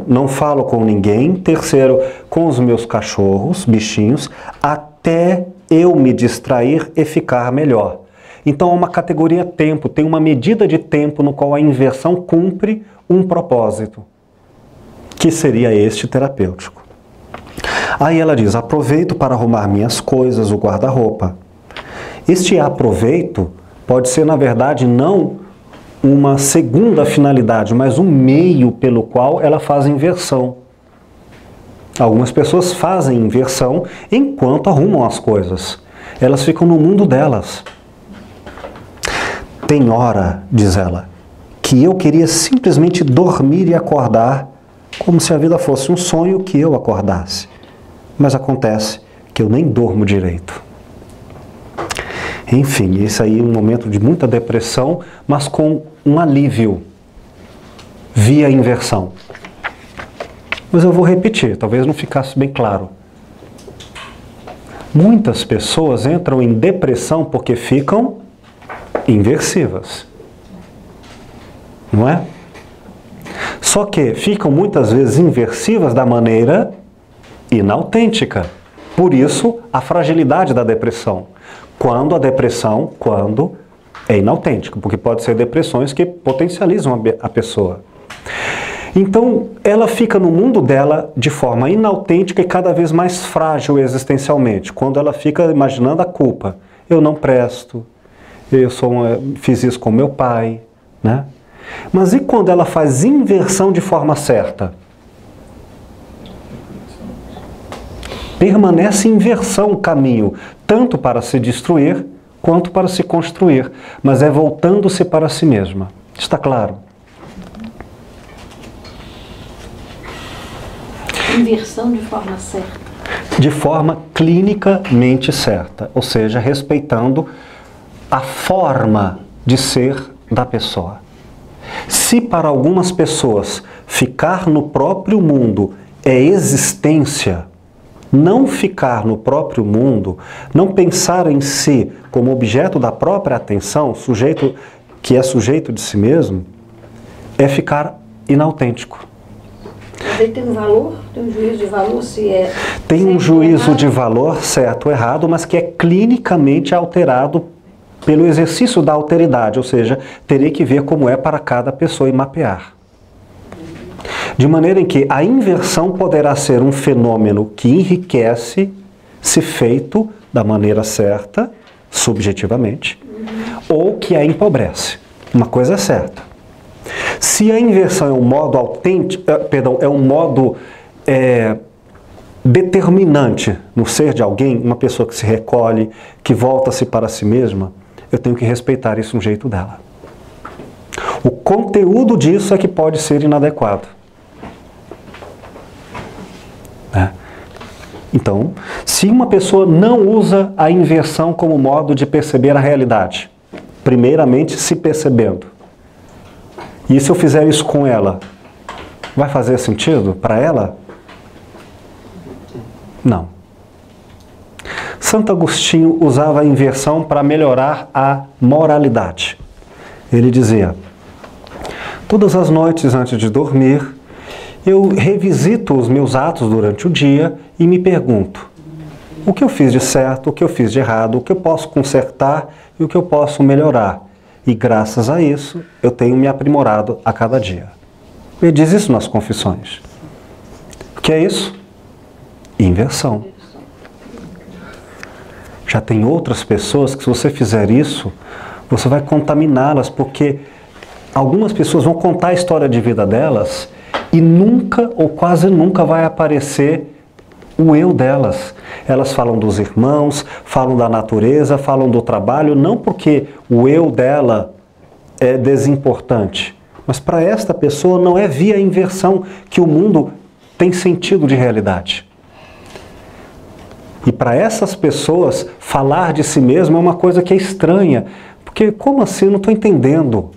não falo com ninguém, terceiro, com os meus cachorros, bichinhos, até eu me distrair e ficar melhor. Então é uma categoria tempo, tem uma medida de tempo no qual a inversão cumpre um propósito, que seria este terapêutico. Aí ela diz, aproveito para arrumar minhas coisas, o guarda-roupa. Este aproveito pode ser, na verdade, não uma segunda finalidade, mas um meio pelo qual ela faz inversão. Algumas pessoas fazem inversão enquanto arrumam as coisas. Elas ficam no mundo delas. Tem hora, diz ela, que eu queria simplesmente dormir e acordar como se a vida fosse um sonho que eu acordasse. Mas acontece que eu nem durmo direito. Enfim, esse aí é um momento de muita depressão, mas com um alívio via inversão. Mas eu vou repetir, talvez não ficasse bem claro. Muitas pessoas entram em depressão porque ficam inversivas. Não é? Só que ficam muitas vezes inversivas da maneira inautêntica. Por isso, a fragilidade da depressão. Quando é inautêntica, porque pode ser depressões que potencializam a pessoa. Então, ela fica no mundo dela de forma inautêntica e cada vez mais frágil existencialmente. Quando ela fica imaginando a culpa. Eu não presto, fiz isso com meu pai, né? Mas e quando ela faz inversão de forma certa? Permanece em inversão o caminho, tanto para se destruir, quanto para se construir, mas é voltando-se para si mesma. Está claro? Inversão de forma certa. De forma clinicamente certa, ou seja, respeitando a forma de ser da pessoa. Se para algumas pessoas ficar no próprio mundo é existência, não ficar no próprio mundo, não pensar em si como objeto da própria atenção, sujeito que é sujeito de si mesmo, é ficar inautêntico. Mas aí tem um valor, tem um juízo de valor se é... Tem um juízo de valor certo ou errado, mas que é clinicamente alterado pelo exercício da alteridade, ou seja, teria que ver como é para cada pessoa e mapear. De maneira em que a inversão poderá ser um fenômeno que enriquece se feito da maneira certa, subjetivamente, ou que a empobrece. Uma coisa é certa. Se a inversão é um modo autêntico, é um modo determinante no ser de alguém, uma pessoa que se recolhe, que volta-se para si mesma, eu tenho que respeitar isso no jeito dela. O conteúdo disso é que pode ser inadequado. Então, se uma pessoa não usa a inversão como modo de perceber a realidade, primeiramente se percebendo, e se eu fizer isso com ela, vai fazer sentido para ela? Não. Santo Agostinho usava a inversão para melhorar a moralidade. Ele dizia, todas as noites antes de dormir, eu revisito os meus atos durante o dia e me pergunto: o que eu fiz de certo, o que eu fiz de errado, o que eu posso consertar e o que eu posso melhorar. E graças a isso, eu tenho me aprimorado a cada dia. Ele diz isso nas confissões. O que é isso? Inversão. Já tem outras pessoas que, se você fizer isso, você vai contaminá-las, porque algumas pessoas vão contar a história de vida delas e nunca ou quase nunca vai aparecer o eu delas. Elas falam dos irmãos, falam da natureza, falam do trabalho, não porque o eu dela é desimportante, mas para esta pessoa não é via inversão que o mundo tem sentido de realidade. E para essas pessoas, falar de si mesmo é uma coisa que é estranha, porque como assim? Eu não estou entendendo.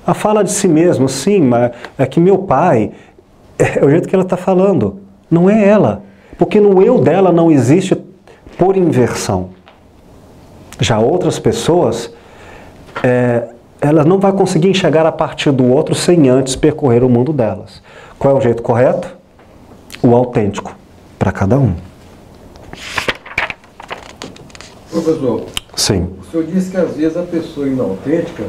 A fala de si mesmo, sim, mas é que meu pai, é o jeito que ela está falando, não é ela. Porque no eu dela não existe por inversão. Já outras pessoas, ela não vai conseguir enxergar a partir do outro sem antes percorrer o mundo delas. Qual é o jeito correto? O autêntico, para cada um. Professor, sim. O senhor disse que às vezes a pessoa inautêntica,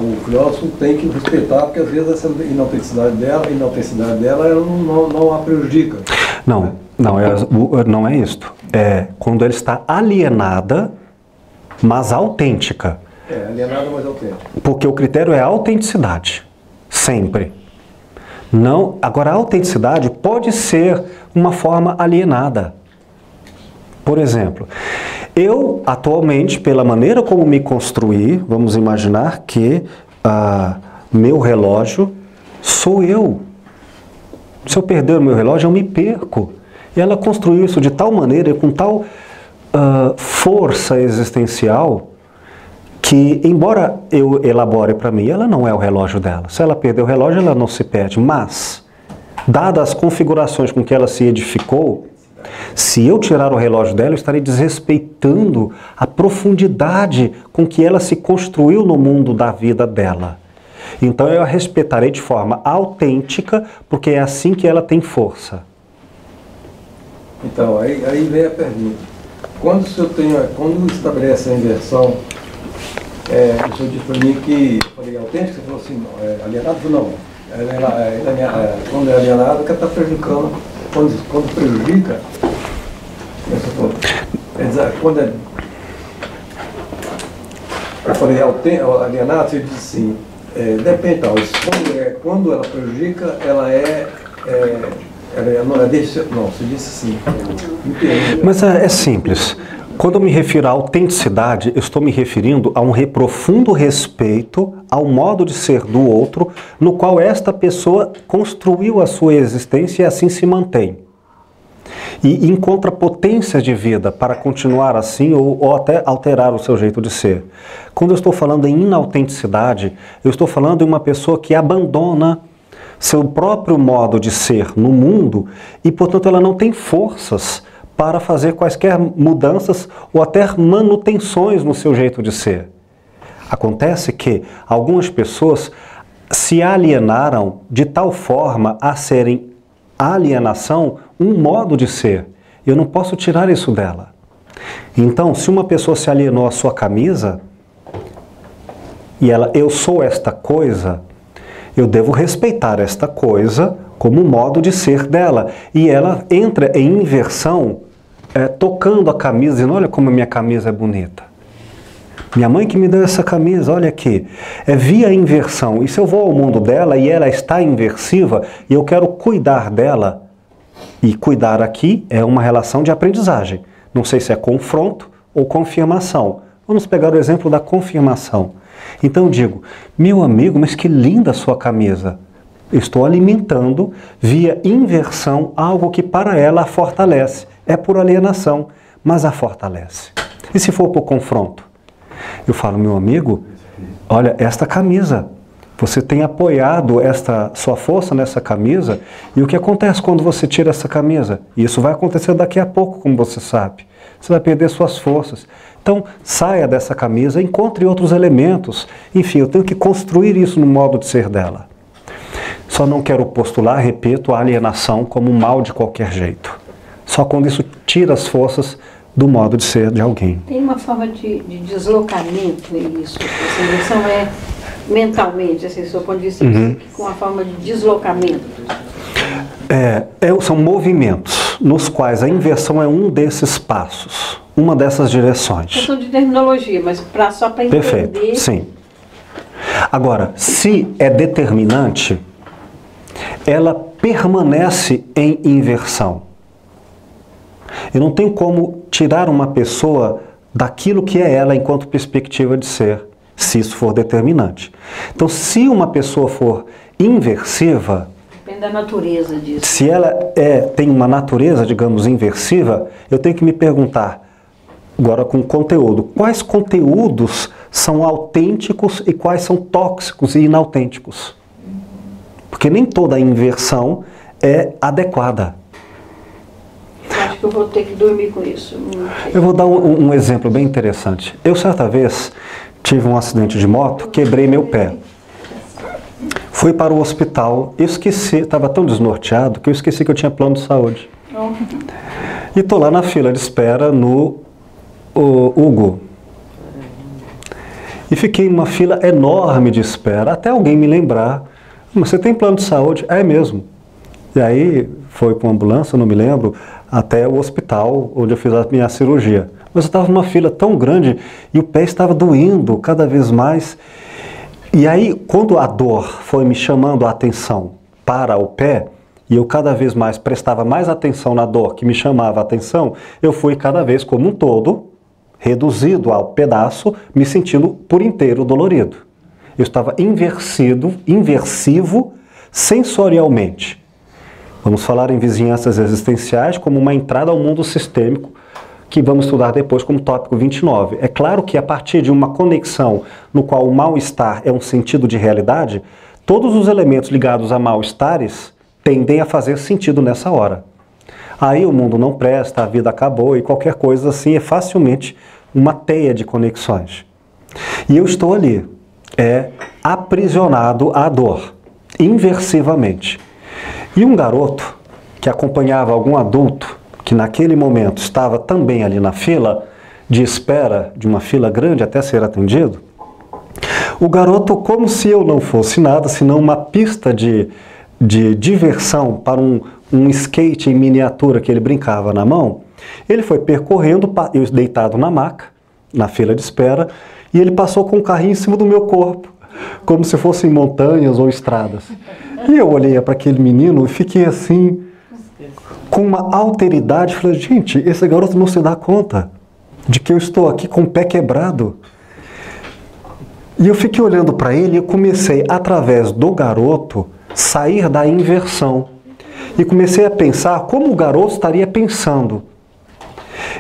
o filósofo tem que respeitar, porque às vezes essa inautenticidade dela ela não a prejudica. Não é isto. É quando ela está alienada, mas autêntica. Alienada, mas autêntica. Porque o critério é a autenticidade. Sempre. Não, agora, a autenticidade pode ser uma forma alienada. Por exemplo, eu atualmente, pela maneira como me construí, vamos imaginar que meu relógio sou eu. Se eu perder o meu relógio, eu me perco. E ela construiu isso de tal maneira, com tal força existencial, que, embora eu elabore para mim, ela não é o relógio dela. Se ela perder o relógio, ela não se perde. Mas, dadas as configurações com que ela se edificou, se eu tirar o relógio dela, eu estarei desrespeitando a profundidade com que ela se construiu no mundo da vida dela. Então eu a respeitarei de forma autêntica, porque é assim que ela tem força. Então, aí vem a pergunta. Quando estabelece a inversão, o senhor disse para mim que, eu falei autêntico, você falou assim, alienado? Não. Quando é alienado, que está prejudicando. Quando prejudica, quando eu falei alienado, você disse assim, depende, quando ela prejudica, não, você disse assim. Mas é simples. Quando eu me refiro à autenticidade, eu estou me referindo a um profundo respeito ao modo de ser do outro, no qual esta pessoa construiu a sua existência e assim se mantém. E encontra potência de vida para continuar assim ou até alterar o seu jeito de ser. Quando eu estou falando em inautenticidade, eu estou falando em uma pessoa que abandona seu próprio modo de ser no mundo e, portanto, ela não tem forças para fazer quaisquer mudanças ou até manutenções no seu jeito de ser. Acontece que algumas pessoas se alienaram de tal forma a serem alienação um modo de ser. Eu não posso tirar isso dela. Então, se uma pessoa se alienou à sua camisa e eu sou esta coisa, eu devo respeitar esta coisa como modo de ser dela. E ela entra em inversão, tocando a camisa, dizendo, olha como a minha camisa é bonita. Minha mãe que me deu essa camisa, olha aqui. É via inversão. E se eu vou ao mundo dela e ela está inversiva, e eu quero cuidar dela, e cuidar aqui é uma relação de aprendizagem. Não sei se é confronto ou confirmação. Vamos pegar o exemplo da confirmação. Então eu digo, meu amigo, mas que linda a sua camisa. Estou alimentando via inversão algo que para ela a fortalece. É por alienação, mas a fortalece. E se for por confronto? Eu falo, meu amigo, olha, esta camisa, você tem apoiado esta sua força nessa camisa, e o que acontece quando você tira essa camisa? Isso vai acontecer daqui a pouco, como você sabe. Você vai perder suas forças. Então, saia dessa camisa, encontre outros elementos. Enfim, eu tenho que construir isso no modo de ser dela. Só não quero postular, repito, a alienação como um mal de qualquer jeito. Só quando isso tira as forças do modo de ser de alguém. Tem uma forma de deslocamento em isso. Essa inversão é mentalmente, assim, do seu ponto de vista, com uma forma de deslocamento. São movimentos nos quais a inversão é um desses passos, uma dessas direções. Questão de terminologia, mas só para entender. Perfeito, sim. Agora, se é determinante, ela permanece em inversão. Eu não tenho como tirar uma pessoa daquilo que é ela enquanto perspectiva de ser, se isso for determinante. Então, se uma pessoa for inversiva, depende da natureza disso. se ela tem uma natureza, digamos, inversiva, eu tenho que me perguntar, agora com conteúdo, quais conteúdos são autênticos e quais são tóxicos e inautênticos? Porque nem toda inversão é adequada. Acho que eu vou ter que dormir com isso. Eu vou dar um exemplo bem interessante. Eu, certa vez, tive um acidente de moto, quebrei meu pé. Fui para o hospital, esqueci, estava tão desnorteado que eu esqueci que eu tinha plano de saúde. E estou lá na fila de espera no Hugo. E fiquei em uma fila enorme de espera, até alguém me lembrar, mas você tem plano de saúde? É mesmo. E aí foi com ambulância, não me lembro, até o hospital onde eu fiz a minha cirurgia. Mas eu estava numa fila tão grande e o pé estava doendo cada vez mais. E aí, quando a dor foi me chamando a atenção para o pé, e eu cada vez mais prestava mais atenção na dor que me chamava a atenção, eu fui cada vez como um todo, reduzido ao pedaço, me sentindo por inteiro dolorido. Eu estava inversivo sensorialmente. Vamos falar em vizinhanças existenciais como uma entrada ao mundo sistêmico, que vamos estudar depois como tópico 29. É claro que a partir de uma conexão no qual o mal-estar é um sentido de realidade, todos os elementos ligados a mal-estares tendem a fazer sentido nessa hora. Aí o mundo não presta, a vida acabou e qualquer coisa assim é facilmente uma teia de conexões. E eu estou ali, aprisionado à dor, inversivamente. E um garoto que acompanhava algum adulto que naquele momento estava também ali na fila de espera, de uma fila grande até ser atendido, o garoto, como se eu não fosse nada, senão uma pista de diversão para um skate em miniatura que ele brincava na mão, ele foi percorrendo, eu deitado na maca, na fila de espera, e ele passou com o carrinho em cima do meu corpo, como se fossem montanhas ou estradas. E eu olhei para aquele menino e fiquei assim, com uma alteridade, falei, gente, esse garoto não se dá conta de que eu estou aqui com o pé quebrado. E eu fiquei olhando para ele e eu comecei, através do garoto, sair da inversão. E comecei a pensar como o garoto estaria pensando.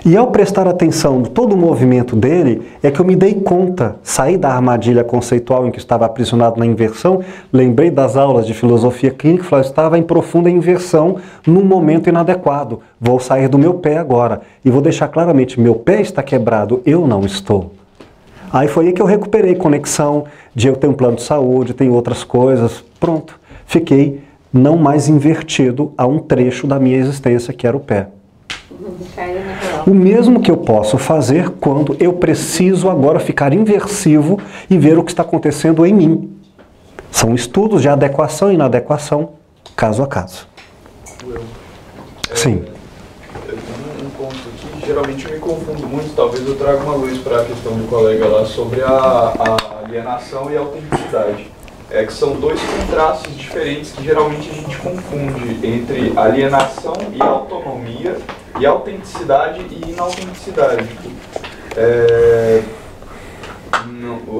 E ao prestar atenção em todo o movimento dele, é que eu me dei conta, saí da armadilha conceitual em que estava aprisionado na inversão, lembrei das aulas de filosofia clínica, falei, eu estava em profunda inversão num momento inadequado. Vou sair do meu pé agora e vou deixar claramente, meu pé está quebrado, eu não estou. Aí foi aí que eu recuperei conexão de eu ter um plano de saúde, tenho outras coisas, pronto. Fiquei não mais invertido a um trecho da minha existência que era o pé. O mesmo que eu posso fazer quando eu preciso agora ficar inversivo e ver o que está acontecendo em mim. São estudos de adequação e inadequação, caso a caso. Sim. Eu tenho um ponto aqui, geralmente eu me confundo muito, talvez eu traga uma luz para a questão do colega lá sobre a alienação e a autenticidade. Que são dois contrastes diferentes que geralmente a gente confunde entre alienação e autonomia, e autenticidade e inautenticidade.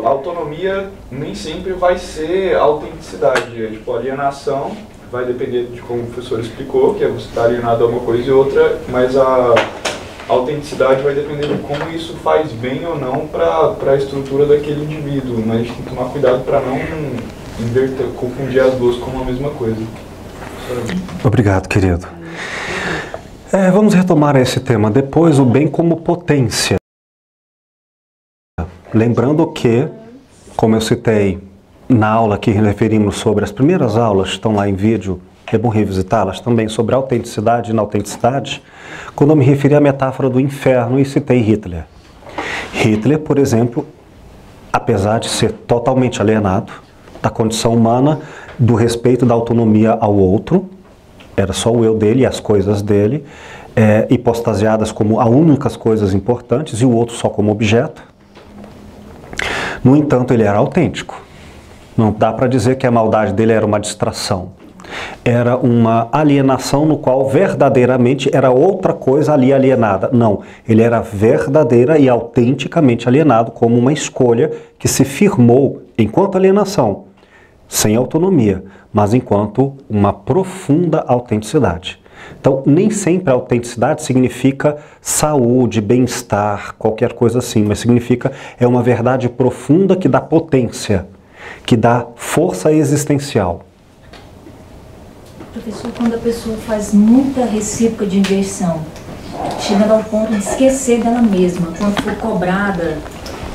Autonomia nem sempre vai ser autenticidade. Tipo, alienação vai depender de como o professor explicou, que é você estar alienado a uma coisa e outra, mas a autenticidade vai depender de como isso faz bem ou não para a estrutura daquele indivíduo. Mas a gente tem que tomar cuidado para não confundir as duas como a mesma coisa. Obrigado, querido. Vamos retomar esse tema depois, o bem como potência. Lembrando que, como eu citei na aula que referimos sobre as primeiras aulas, estão lá em vídeo, é bom revisitá-las também, sobre autenticidade e inautenticidade, quando eu me referi à metáfora do inferno e citei Hitler. Hitler, por exemplo, apesar de ser totalmente alienado da condição humana, do respeito da autonomia ao outro, era só o eu dele e as coisas dele, hipostasiadas como as únicas coisas importantes e o outro só como objeto. No entanto, ele era autêntico. Não dá para dizer que a maldade dele era uma distração. Era uma alienação no qual verdadeiramente era outra coisa ali alienada. Não, ele era verdadeira e autenticamente alienado como uma escolha que se firmou enquanto alienação, sem autonomia, mas enquanto uma profunda autenticidade. Então, nem sempre a autenticidade significa saúde, bem-estar, qualquer coisa assim, mas significa é uma verdade profunda que dá potência, que dá força existencial. Professor, quando a pessoa faz muita recíproca de inversão, chegando ao ponto de esquecer dela mesma, quando for cobrada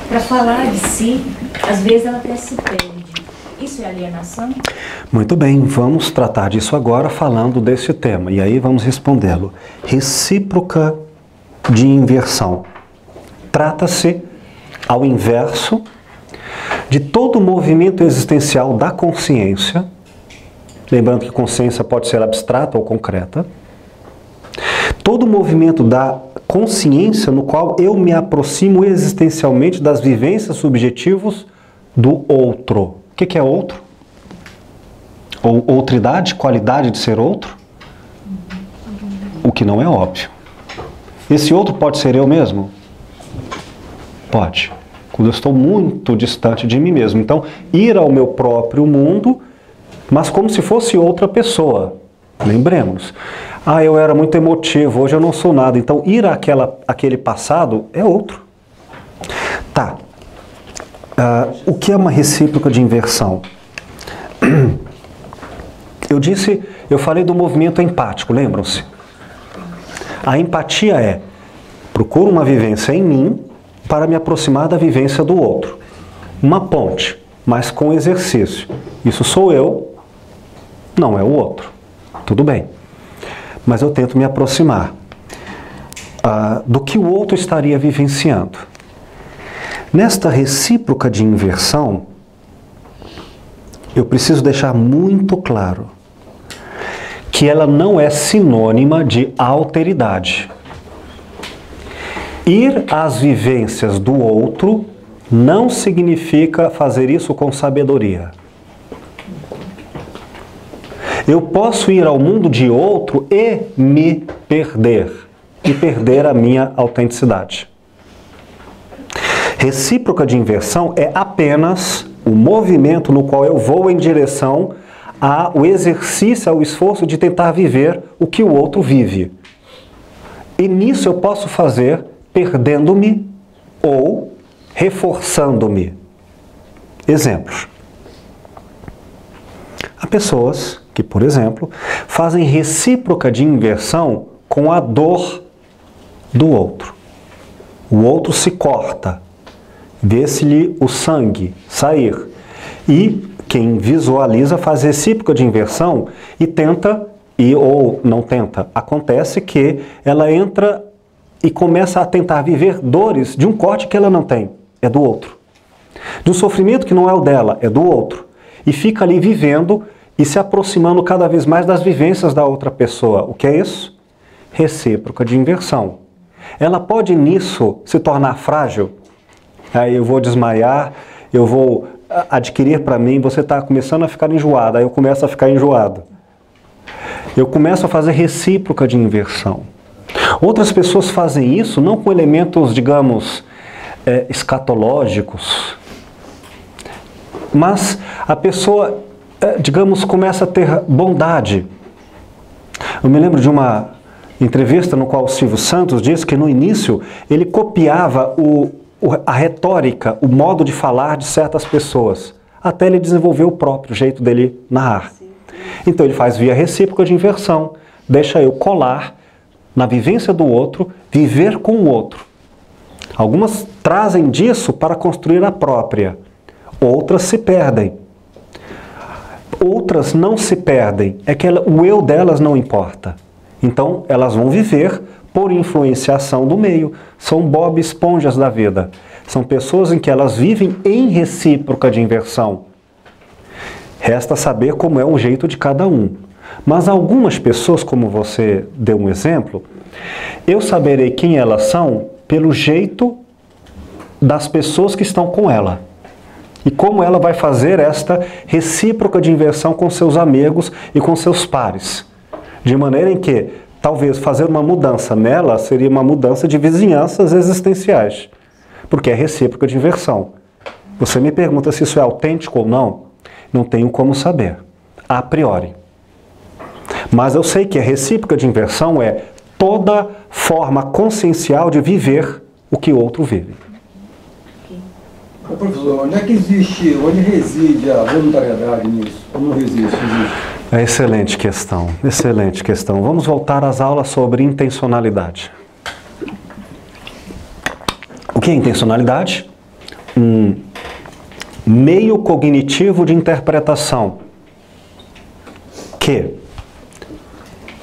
para falar de si, às vezes ela até se perde. Isso é alienação? Muito bem, vamos tratar disso agora falando desse tema, e aí vamos respondê-lo. Recíproca de inversão. Trata-se, ao inverso, de todo o movimento existencial da consciência, lembrando que consciência pode ser abstrata ou concreta, todo o movimento da consciência no qual eu me aproximo existencialmente das vivências subjetivas do outro. O que é outro? Ou outridade, qualidade de ser outro? O que não é óbvio. Esse outro pode ser eu mesmo? Pode. Quando eu estou muito distante de mim mesmo. Então, ir ao meu próprio mundo, mas como se fosse outra pessoa. Lembremos. Ah, eu era muito emotivo, hoje eu não sou nada. Então, ir àquele passado é outro. Tá. O que é uma recíproca de inversão? Eu falei do movimento empático, lembram-se? A empatia é, procuro uma vivência em mim para me aproximar da vivência do outro. Uma ponte, mas com exercício. Isso sou eu, não é o outro. Tudo bem. Mas eu tento me aproximar do que o outro estaria vivenciando. Nesta recíproca de inversão, eu preciso deixar muito claro que ela não é sinônima de alteridade. Ir às vivências do outro não significa fazer isso com sabedoria. Eu posso ir ao mundo de outro e me perder a minha autenticidade. Recíproca de inversão é apenas o movimento no qual eu vou em direção ao exercício, ao esforço de tentar viver o que o outro vive. E nisso eu posso fazer perdendo-me ou reforçando-me. Exemplos. Há pessoas que, por exemplo, fazem recíproca de inversão com a dor do outro. O outro se corta. Vê-se-lhe o sangue sair. E quem visualiza faz recíproca de inversão e tenta, ou não tenta. Acontece que ela entra e começa a tentar viver dores de um corte que ela não tem, é do outro. De um sofrimento que não é o dela, é do outro. E fica ali vivendo e se aproximando cada vez mais das vivências da outra pessoa. O que é isso? Recíproca de inversão. Ela pode nisso se tornar frágil. Aí eu vou desmaiar, eu vou adquirir para mim, você está começando a ficar enjoado, aí eu começo a ficar enjoado. Eu começo a fazer recíproca de inversão. Outras pessoas fazem isso não com elementos, digamos, escatológicos, mas a pessoa, digamos, começa a ter bondade. Eu me lembro de uma entrevista no qual o Silvio Santos disse que no início ele copiava a retórica, o modo de falar de certas pessoas, até ele desenvolver o próprio jeito dele narrar. Então ele faz via recíproca de inversão, deixa eu colar na vivência do outro, viver com o outro. Algumas trazem disso para construir a própria, outras se perdem. Outras não se perdem, é que o eu delas não importa. Então, elas vão viver por influenciação do meio. São Bob Esponjas da vida. São pessoas em que elas vivem em recíproca de inversão. Resta saber como é o jeito de cada um. Mas algumas pessoas, como você deu um exemplo, eu saberei quem elas são pelo jeito das pessoas que estão com ela. E como ela vai fazer esta recíproca de inversão com seus amigos e com seus pares. De maneira em que, talvez, fazer uma mudança nela seria uma mudança de vizinhanças existenciais. Porque é recíproca de inversão. Você me pergunta se isso é autêntico ou não? Não tenho como saber, a priori. Mas eu sei que a recíproca de inversão é toda forma consciencial de viver o que o outro vive. Ô, professor, onde é que existe, onde reside a voluntariedade nisso? Ou não existe? É excelente questão, excelente questão. Vamos voltar às aulas sobre intencionalidade. O que é intencionalidade? Um meio cognitivo de interpretação que,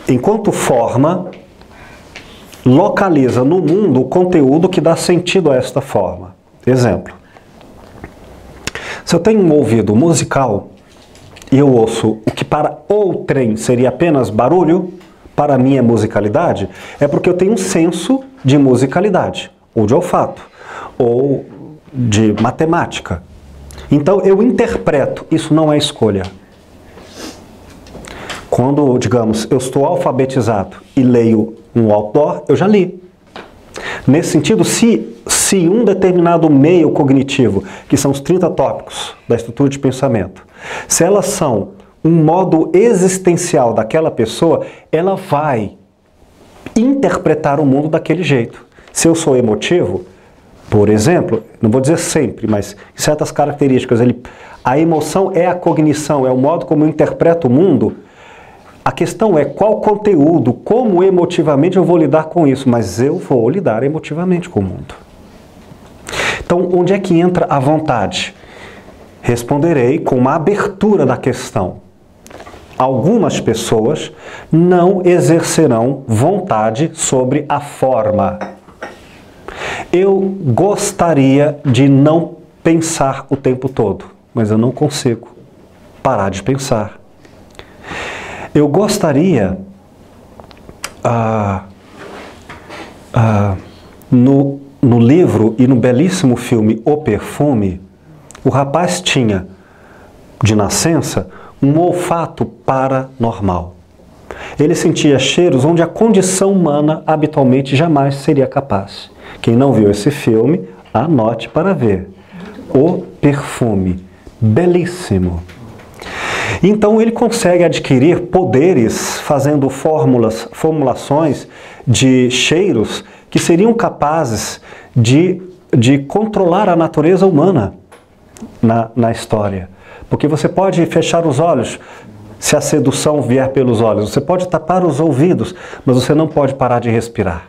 enquanto forma, localiza no mundo o conteúdo que dá sentido a esta forma. Exemplo. Se eu tenho um ouvido musical e eu ouço o que para outrem seria apenas barulho, para mim é musicalidade, é porque eu tenho um senso de musicalidade, ou de olfato, ou de matemática. Então eu interpreto, isso não é escolha. Quando, digamos, eu estou alfabetizado e leio um outdoor, eu já li. Nesse sentido, se um determinado meio cognitivo, que são os 30 tópicos da estrutura de pensamento, se elas são um modo existencial daquela pessoa, ela vai interpretar o mundo daquele jeito. Se eu sou emotivo, por exemplo, não vou dizer sempre, mas em certas características, a emoção é a cognição, é o modo como eu interpreto o mundo. A questão é qual conteúdo, como emotivamente eu vou lidar com isso, mas eu vou lidar emotivamente com o mundo. Então, onde é que entra a vontade? Responderei com uma abertura da questão. Algumas pessoas não exercerão vontade sobre a forma. Eu gostaria de não pensar o tempo todo, mas eu não consigo parar de pensar. Eu gostaria, no livro e no belíssimo filme O Perfume, o rapaz tinha, de nascença, um olfato paranormal. Ele sentia cheiros onde a condição humana habitualmente jamais seria capaz. Quem não viu esse filme, anote para ver. O Perfume, belíssimo. Então ele consegue adquirir poderes fazendo formulações de cheiros que seriam capazes de controlar a natureza humana na história. Porque você pode fechar os olhos se a sedução vier pelos olhos, você pode tapar os ouvidos, mas você não pode parar de respirar.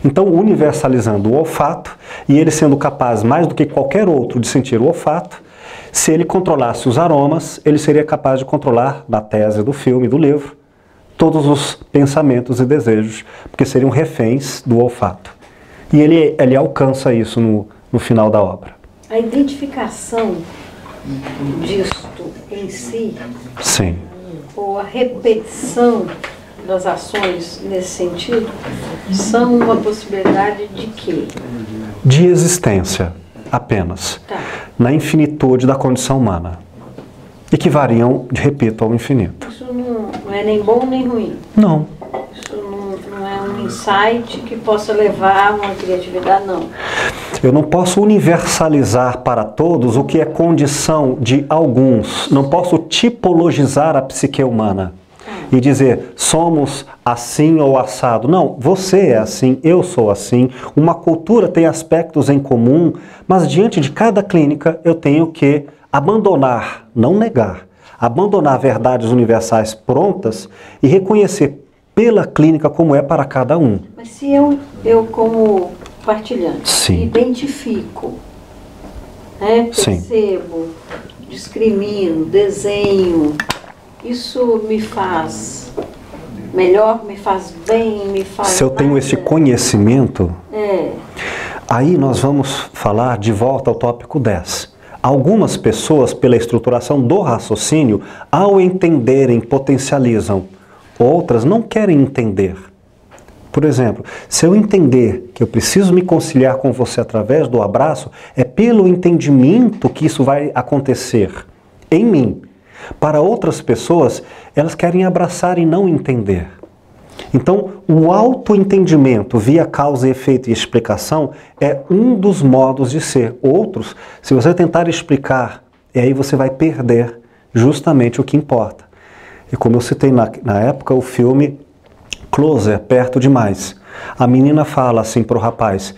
Então, universalizando o olfato, e ele sendo capaz mais do que qualquer outro de sentir o olfato, se ele controlasse os aromas, ele seria capaz de controlar, na tese do filme, do livro, todos os pensamentos e desejos, porque seriam reféns do olfato. E ele alcança isso no final da obra. A identificação disto em si, sim, ou a repetição das ações nesse sentido, são uma possibilidade de quê? De existência, apenas. Tá. Na infinitude da condição humana. E que variam, repito, ao infinito. Isso não é nem bom nem ruim? Não. Isso não é um insight que possa levar a uma criatividade, não? Eu não posso universalizar para todos o que é condição de alguns. Não posso tipologizar a psique humana e dizer, somos assim ou assado. Não, você é assim, eu sou assim. Uma cultura tem aspectos em comum, mas diante de cada clínica eu tenho que abandonar, não negar, abandonar verdades universais prontas e reconhecer pela clínica como é para cada um. Mas se eu como partilhante, sim, identifico, né, percebo discrimino, desenho, isso me faz melhor, me faz bem, me faz Se eu tenho nada. esse conhecimento, aí nós vamos falar de volta ao tópico 10. Algumas pessoas, pela estruturação do raciocínio, ao entenderem, potencializam. Outras não querem entender. Por exemplo, se eu entender que eu preciso me conciliar com você através do abraço, é pelo entendimento que isso vai acontecer em mim. Para outras pessoas, elas querem abraçar e não entender. Então, o autoentendimento via causa, efeito e explicação é um dos modos de ser. Outros, se você tentar explicar, e aí você vai perder justamente o que importa. E como eu citei na época, o filme Closer, Perto Demais. A menina fala assim para o rapaz,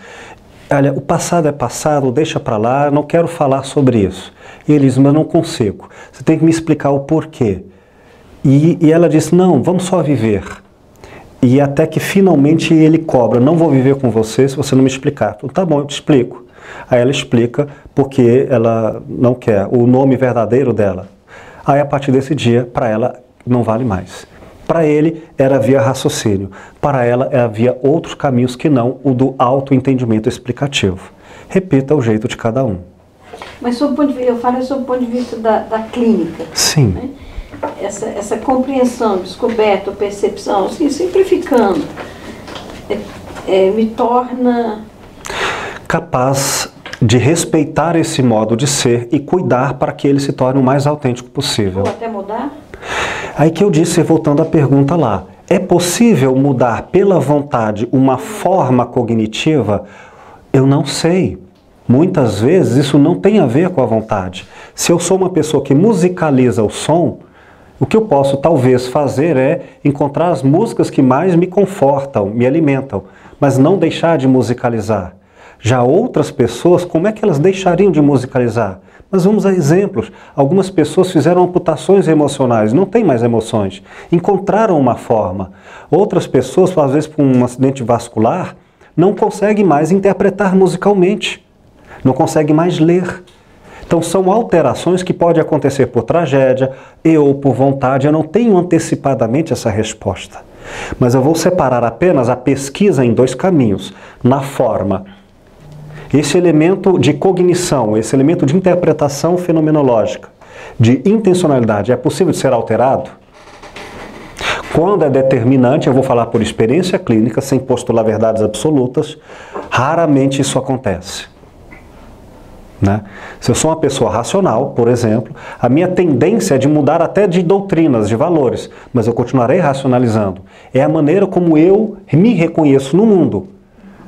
olha, o passado é passado, deixa para lá, não quero falar sobre isso. E ele diz, mas não consigo, você tem que me explicar o porquê. E ela diz, não, vamos só viver. E até que finalmente ele cobra, não vou viver com você se você não me explicar. Então, tá bom, eu te explico. Aí ela explica porque ela não quer o nome verdadeiro dela. Aí a partir desse dia, para ela, não vale mais. Para ele, era via raciocínio. Para ela, havia outros caminhos que não o do autoentendimento explicativo. Repita o jeito de cada um. Mas sob o ponto de vista, eu falo sob o ponto de vista da clínica. Sim. Né? Essa compreensão, descoberta, percepção, assim, simplificando, me torna capaz de respeitar esse modo de ser e cuidar para que ele se torne o mais autêntico possível. Ou até mudar? Aí que eu disse, voltando à pergunta lá, é possível mudar pela vontade uma forma cognitiva? Eu não sei. Muitas vezes isso não tem a ver com a vontade. Se eu sou uma pessoa que musicaliza o som, o que eu posso talvez fazer é encontrar as músicas que mais me confortam, me alimentam, mas não deixar de musicalizar. Já outras pessoas, como é que elas deixariam de musicalizar? Mas vamos a exemplos. Algumas pessoas fizeram amputações emocionais, não têm mais emoções, encontraram uma forma. Outras pessoas, às vezes por um acidente vascular, não conseguem mais interpretar musicalmente, não conseguem mais ler. Então são alterações que podem acontecer por tragédia ou por vontade. Eu não tenho antecipadamente essa resposta. Mas eu vou separar apenas a pesquisa em dois caminhos. Na forma, esse elemento de cognição, esse elemento de interpretação fenomenológica, de intencionalidade, é possível de ser alterado? Quando é determinante, eu vou falar por experiência clínica, sem postular verdades absolutas, raramente isso acontece. Né? Se eu sou uma pessoa racional, por exemplo, a minha tendência é de mudar até de doutrinas, de valores, mas eu continuarei racionalizando. É a maneira como eu me reconheço no mundo.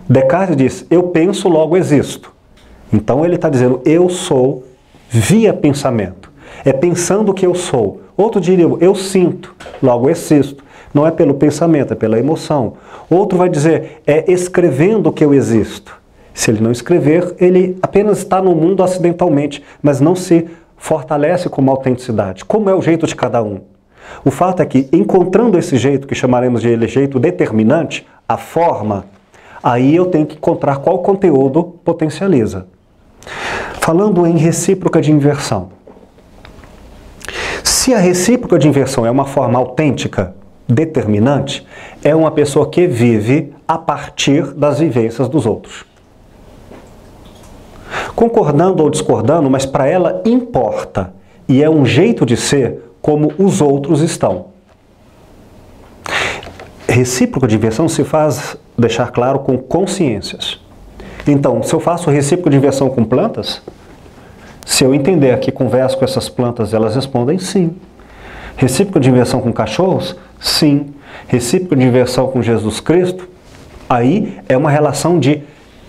Descartes diz, eu penso, logo existo. Então ele está dizendo, eu sou via pensamento. É pensando que eu sou. Outro diria, eu sinto, logo existo. Não é pelo pensamento, é pela emoção. Outro vai dizer, é escrevendo que eu existo. Se ele não escrever, ele apenas está no mundo acidentalmente, mas não se fortalece como autenticidade. Como é o jeito de cada um? O fato é que, encontrando esse jeito, que chamaremos de jeito determinante, a forma, aí eu tenho que encontrar qual conteúdo potencializa. Falando em recíproca de inversão. Se a recíproca de inversão é uma forma autêntica, determinante, é uma pessoa que vive a partir das vivências dos outros. Concordando ou discordando, mas para ela importa. E é um jeito de ser como os outros estão. Recíproca de inversão se faz, deixar claro, com consciências. Então, se eu faço recíproca de inversão com plantas, se eu entender que converso com essas plantas, elas respondem sim. Recíproca de inversão com cachorros? Sim. Recíproca de inversão com Jesus Cristo? Aí é uma relação de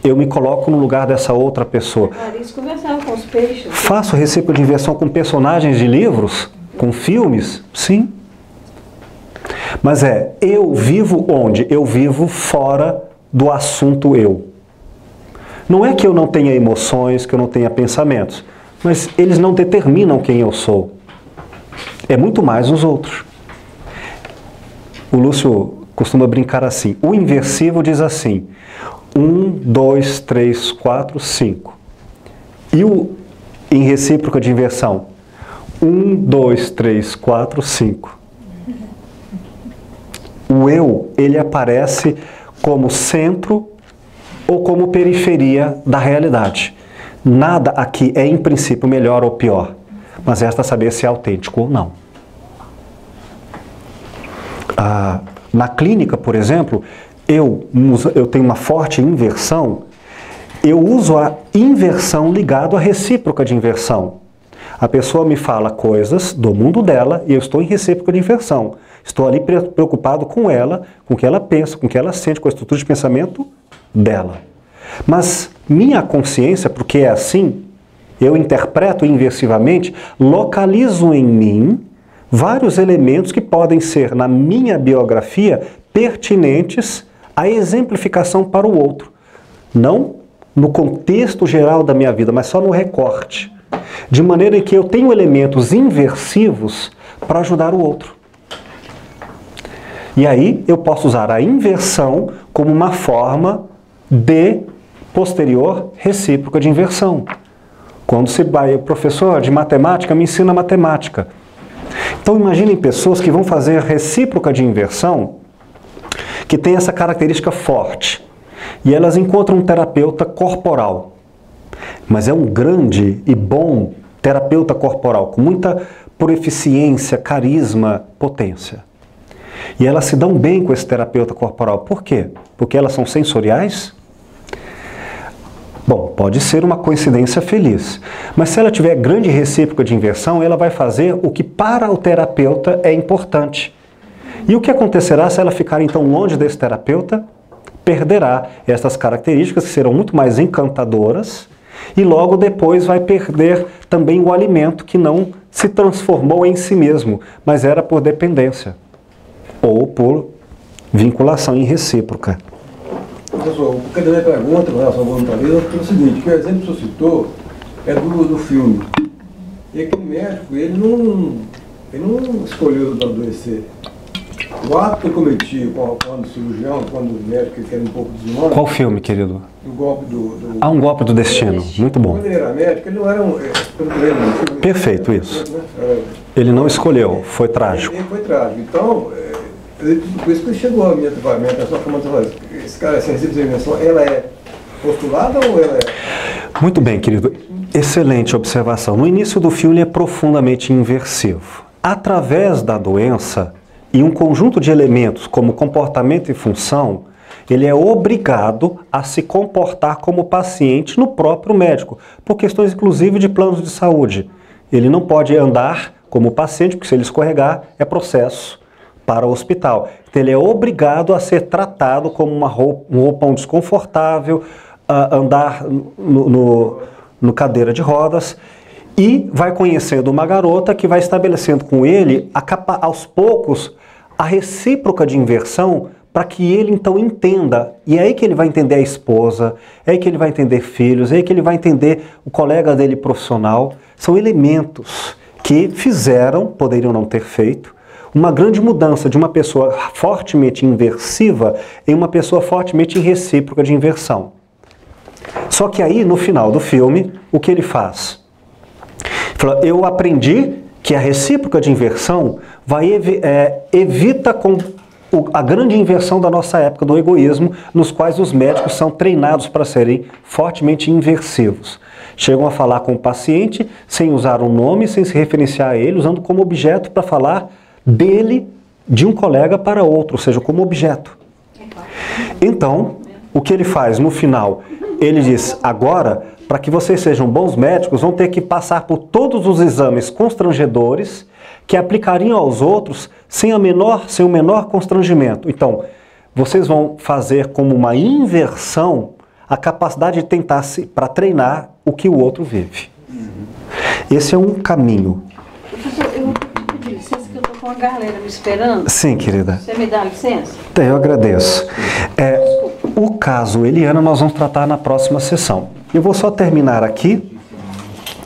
eu me coloco no lugar dessa outra pessoa. Clarice conversava com os peixes. Faço recíproca de inversão com personagens de livros? Com filmes? Sim. Mas eu vivo onde? Eu vivo fora do assunto eu. Não é que eu não tenha emoções, que eu não tenha pensamentos, mas eles não determinam quem eu sou. É muito mais os outros. O Lúcio costuma brincar assim. O inversivo diz assim, 1, 2, 3, 4, 5. E o em recíproca de inversão? 1, 2, 3, 4, 5. O eu, ele aparece como centro ou como periferia da realidade. Nada aqui é, em princípio, melhor ou pior, mas resta saber se é autêntico ou não. Na clínica, por exemplo, eu tenho uma forte inversão, eu uso a inversão ligado à recíproca de inversão. A pessoa me fala coisas do mundo dela e eu estou em recíproca de inversão. Estou ali preocupado com ela, com o que ela pensa, com o que ela sente, com a estrutura de pensamento dela. Mas minha consciência, porque é assim, eu interpreto inversivamente, localizo em mim vários elementos que podem ser, na minha biografia, pertinentes à exemplificação para o outro. Não no contexto geral da minha vida, mas só no recorte. De maneira que eu tenho elementos inversivos para ajudar o outro. E aí eu posso usar a inversão como uma forma de posterior recíproca de inversão. Quando se vai, o professor de matemática me ensina matemática. Então imaginem pessoas que vão fazer recíproca de inversão, que tem essa característica forte. E elas encontram um terapeuta corporal. Mas é um grande e bom terapeuta corporal, com muita proeficiência, carisma, potência. E elas se dão bem com esse terapeuta corporal. Por quê? Porque elas são sensoriais? Bom, pode ser uma coincidência feliz. Mas se ela tiver grande recíproca de inversão, ela vai fazer o que para o terapeuta é importante. E o que acontecerá se ela ficar então longe desse terapeuta? Perderá essas características que serão muito mais encantadoras e logo depois vai perder também o alimento que não se transformou em si mesmo, mas era por dependência ou por vinculação irrecíproca. Professor, o que a minha pergunta com relação ao voluntarismo é o seguinte, que o exemplo que o senhor citou é do filme. E aquele médico, ele não escolheu adoecer. O ato que eu cometi quando cirurgião, quando o médico que era um pouco desumano... Qual filme, querido? O golpe Um golpe do destino. Muito bom. Quando ele era médico, ele não era Perfeito, isso. Ele não escolheu, foi trágico. Ele foi trágico. Então, por isso que chegou a minha tratamento, a sua forma de falar, esse cara, essa recíproca de inversão, ela é postulada ou ela é... Muito bem, querido. Excelente observação. No início do filme, ele é profundamente inversivo. Através da doença e um conjunto de elementos como comportamento e função, ele é obrigado a se comportar como paciente no próprio médico, por questões inclusive de planos de saúde. Ele não pode andar como paciente, porque se ele escorregar, é processo para o hospital. Então ele é obrigado a ser tratado como um roupão desconfortável, a andar no cadeira de rodas, e vai conhecendo uma garota que vai estabelecendo com ele, aos poucos, a recíproca de inversão, para que ele então entenda. E é aí que ele vai entender a esposa, é aí que ele vai entender filhos, é aí que ele vai entender o colega dele profissional. São elementos que poderiam não ter feito, uma grande mudança de uma pessoa fortemente inversiva em uma pessoa fortemente recíproca de inversão. Só que aí, no final do filme, o que ele faz? Ele fala, eu aprendi que a recíproca de inversão evita a grande inversão da nossa época do egoísmo, nos quais os médicos são treinados para serem fortemente inversivos. Chegam a falar com o paciente sem usar um nome, sem se referenciar a ele, usando como objeto para falar dele, de um colega para outro, ou seja, como objeto. Então, o que ele faz no final? Ele diz, agora, para que vocês sejam bons médicos, vão ter que passar por todos os exames constrangedores que aplicariam aos outros sem o menor constrangimento. Então, vocês vão fazer como uma inversão a capacidade de tentar para treinar o que o outro vive. Esse é um caminho. Professor, eu vou pedir licença que eu estou com a galera me esperando. Sim, querida. Você me dá licença? Eu agradeço. O caso Eliana nós vamos tratar na próxima sessão. Eu vou só terminar aqui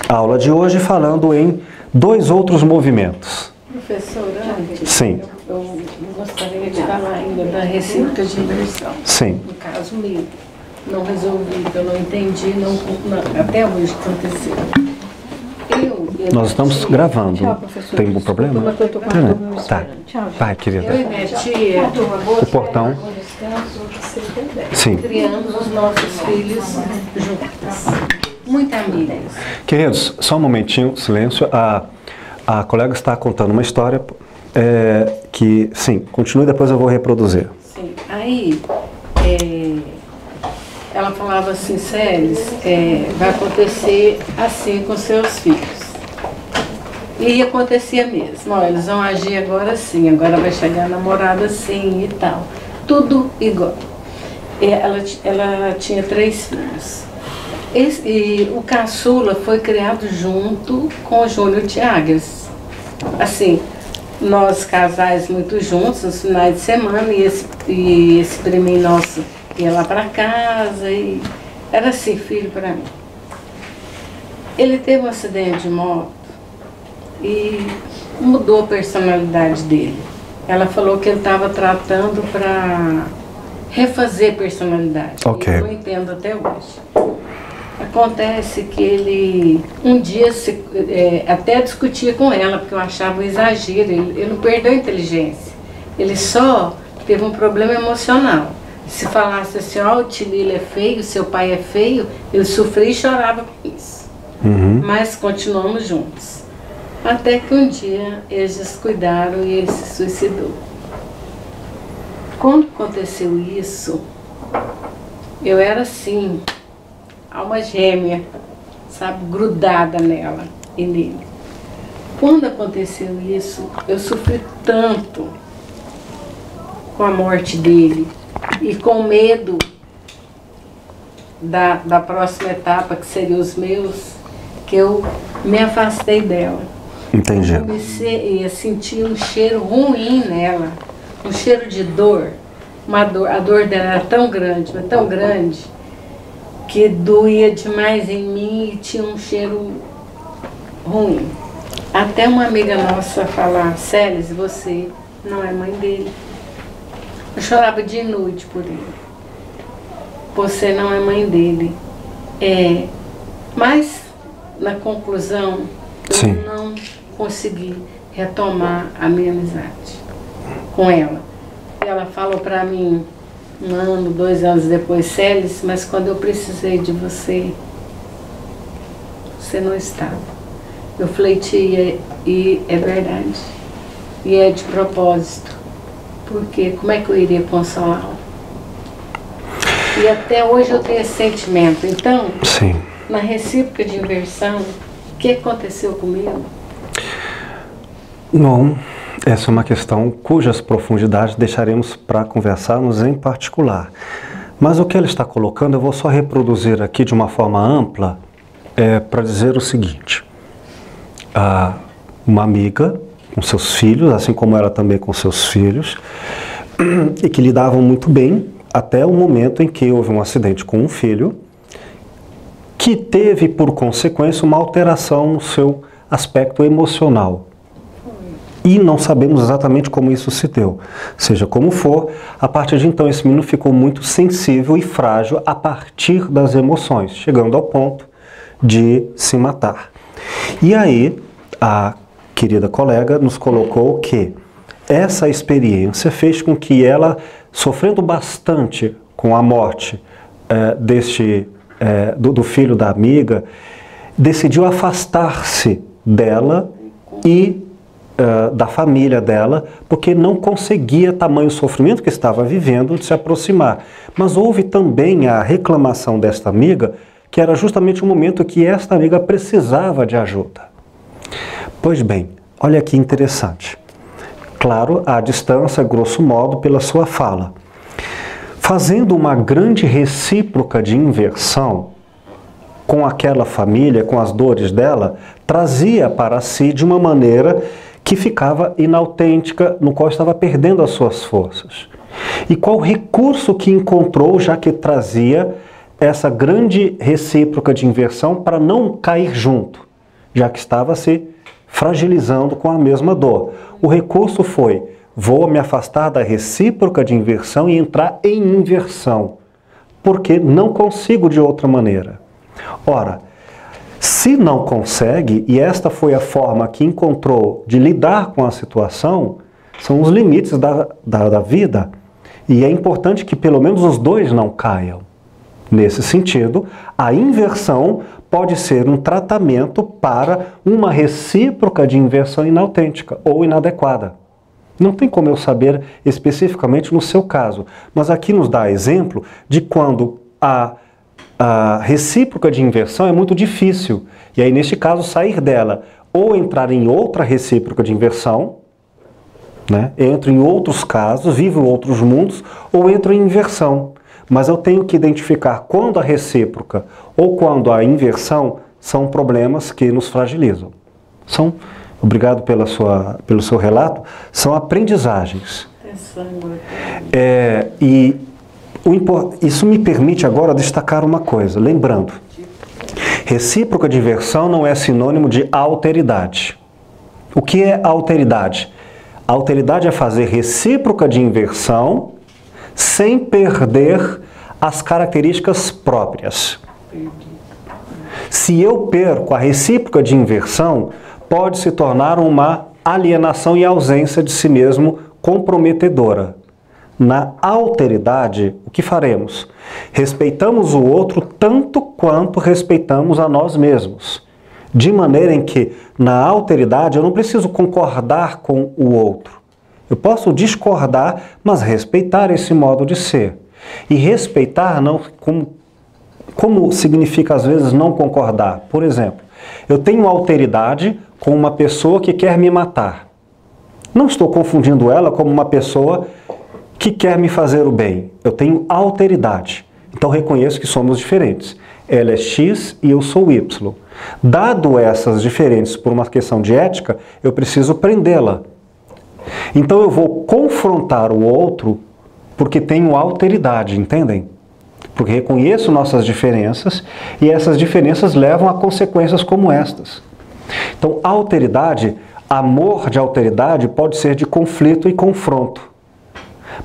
a aula de hoje falando em 2 outros movimentos. Professora, sim. Eu gostaria de falar ainda da recíproca de inversão. Sim. No caso meu, não resolvi, eu não entendi, até hoje aconteceu. Nós estamos gravando. Tchau, professor. Tem algum problema? Mas eu tô com a turma me Tá. esperando. Tchau, gente. Vai, querida. Eu e minha tia, O portão. Sim. criamos os nossos filhos juntos. Muito amigas. Queridos, só um momentinho, silêncio. A colega está contando uma história que, sim, continue, depois eu vou reproduzir. Sim. Aí, ela falava assim, Célis, vai acontecer assim com seus filhos. E acontecia mesmo. Ó, eles vão agir agora assim, agora vai chegar a namorada assim e tal. Tudo igual. Ela tinha 3 filhos. E o caçula foi criado junto com o Júnior Tiagres. Assim, nós casais muito juntos nos finais de semana e esse priminho nosso ia lá para casa e era assim, filho para mim. Ele teve um acidente de moto e mudou a personalidade dele. Ela falou que ele estava tratando para refazer personalidade. Ok. Eu não entendo até hoje. Acontece que ele um dia até discutia com ela, porque eu achava um exagero. Ele não perdeu a inteligência. Ele só teve um problema emocional. Se falasse assim, ó, o Tililo é feio, seu pai é feio, ele sofria e chorava com isso. Mas continuamos juntos. Até que um dia eles descuidaram e ele se suicidou. Quando aconteceu isso, eu era assim, alma gêmea, sabe, grudada nela e nele. Quando aconteceu isso, eu sofri tanto com a morte dele e com medo da próxima etapa, que seria os meus, que eu me afastei dela. Entendi. Comecei a sentir um cheiro ruim nela, um cheiro de dor. A dor dela era tão grande, mas tão grande, que doía demais em mim e tinha um cheiro ruim. Até uma amiga nossa falar, Célis, você não é mãe dele. Eu chorava dia e noite por ele. Você não é mãe dele. Mas, na conclusão, Sim. eu não consegui retomar a minha amizade com ela. Ela falou para mim, 1 ano, 2 anos depois, Célis, mas quando eu precisei de você, você não estava. Eu falei, tia, e é verdade. E é de propósito. Porque como é que eu iria consolá-la? E até hoje eu tenho esse sentimento. Então, Sim. na recíproca de inversão, o que aconteceu comigo? Bom, essa é uma questão cujas profundidades deixaremos para conversarmos em particular. Mas o que ela está colocando, eu vou só reproduzir aqui de uma forma ampla, para dizer o seguinte. Uma amiga com seus filhos, assim como ela também com seus filhos, e que lidavam muito bem até o momento em que houve um acidente com um filho, que teve por consequência uma alteração no seu aspecto emocional. E não sabemos exatamente como isso se deu. Seja como for, a partir de então esse menino ficou muito sensível e frágil a partir das emoções, chegando ao ponto de se matar. E aí, a querida colega nos colocou que essa experiência fez com que ela, sofrendo bastante com a morte do filho da amiga, decidiu afastar-se dela e da família dela, porque não conseguia, tamanho sofrimento que estava vivendo, de se aproximar. Mas houve também a reclamação desta amiga, que era justamente o momento que esta amiga precisava de ajuda. Pois bem, olha que interessante. Claro, à distância, grosso modo, pela sua fala. Fazendo uma grande recíproca de inversão com aquela família, com as dores dela, trazia para si de uma maneira que ficava inautêntica, no qual estava perdendo as suas forças. E qual recurso que encontrou, já que trazia essa grande recíproca de inversão, para não cair junto, já que estava se fragilizando com a mesma dor? O recurso foi: vou me afastar da recíproca de inversão e entrar em inversão, porque não consigo de outra maneira. Ora, Se não consegue, e esta foi a forma que encontrou de lidar com a situação, são os limites da vida. E é importante que pelo menos os dois não caiam. Nesse sentido, a inversão pode ser um tratamento para uma recíproca de inversão inautêntica ou inadequada. Não tem como eu saber especificamente no seu caso, mas aqui nos dá exemplo de quando a recíproca de inversão é muito difícil. E aí, neste caso, sair dela ou entrar em outra recíproca de inversão, né? Entro em outros casos, vivo em outros mundos, ou entro em inversão. Mas eu tenho que identificar quando a recíproca ou quando a inversão são problemas que nos fragilizam. Obrigado pelo seu relato, são aprendizagens. Isso me permite agora destacar uma coisa, lembrando, recíproca de inversão não é sinônimo de alteridade. O que é alteridade? Alteridade é fazer recíproca de inversão sem perder as características próprias. Se eu perco a recíproca de inversão, pode se tornar uma alienação e ausência de si mesmo comprometedora. Na alteridade, o que faremos? Respeitamos o outro tanto quanto respeitamos a nós mesmos. De maneira em que, na alteridade, eu não preciso concordar com o outro. Eu posso discordar, mas respeitar esse modo de ser. E respeitar não, como significa às vezes não concordar? Por exemplo, eu tenho alteridade com uma pessoa que quer me matar. Não estou confundindo ela como uma pessoa que quer me fazer o bem. Eu tenho alteridade. Então reconheço que somos diferentes. Ela é X e eu sou Y. Dado essas diferenças por uma questão de ética, eu preciso prendê-la. Então eu vou confrontar o outro porque tenho alteridade, entendem? Porque reconheço nossas diferenças e essas diferenças levam a consequências como estas. Então, alteridade, amor de alteridade pode ser de conflito e confronto.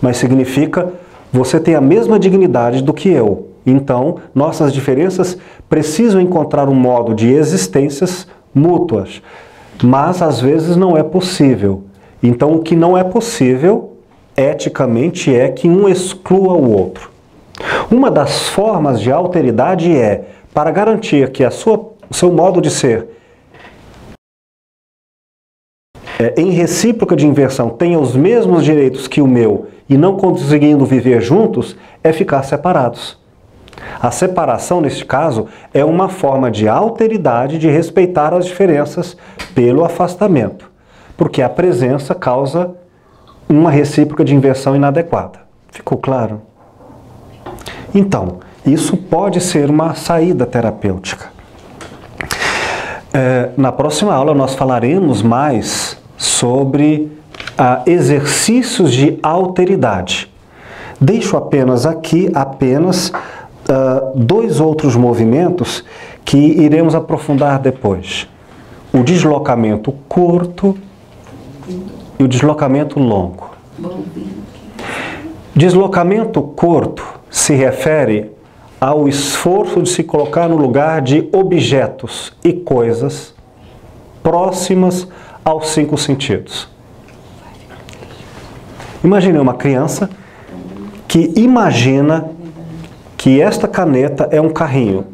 Mas significa, você tem a mesma dignidade do que eu. Então, nossas diferenças precisam encontrar um modo de existências mútuas. Mas, às vezes, não é possível. Então, o que não é possível, eticamente, é que um exclua o outro. Uma das formas de alteridade é, para garantir que o seu modo de ser em recíproca de inversão tenha os mesmos direitos que o meu e não conseguindo viver juntos, é ficar separados. A separação, neste caso, é uma forma de alteridade de respeitar as diferenças pelo afastamento, porque a presença causa uma recíproca de inversão inadequada. Ficou claro? Então, isso pode ser uma saída terapêutica. Na próxima aula nós falaremos mais sobre exercícios de alteridade. Deixo apenas aqui dois outros movimentos que iremos aprofundar depois. O deslocamento curto e o deslocamento longo. Deslocamento curto se refere ao esforço de se colocar no lugar de objetos e coisas próximas aos 5 sentidos. Imagine uma criança que imagina que esta caneta é um carrinho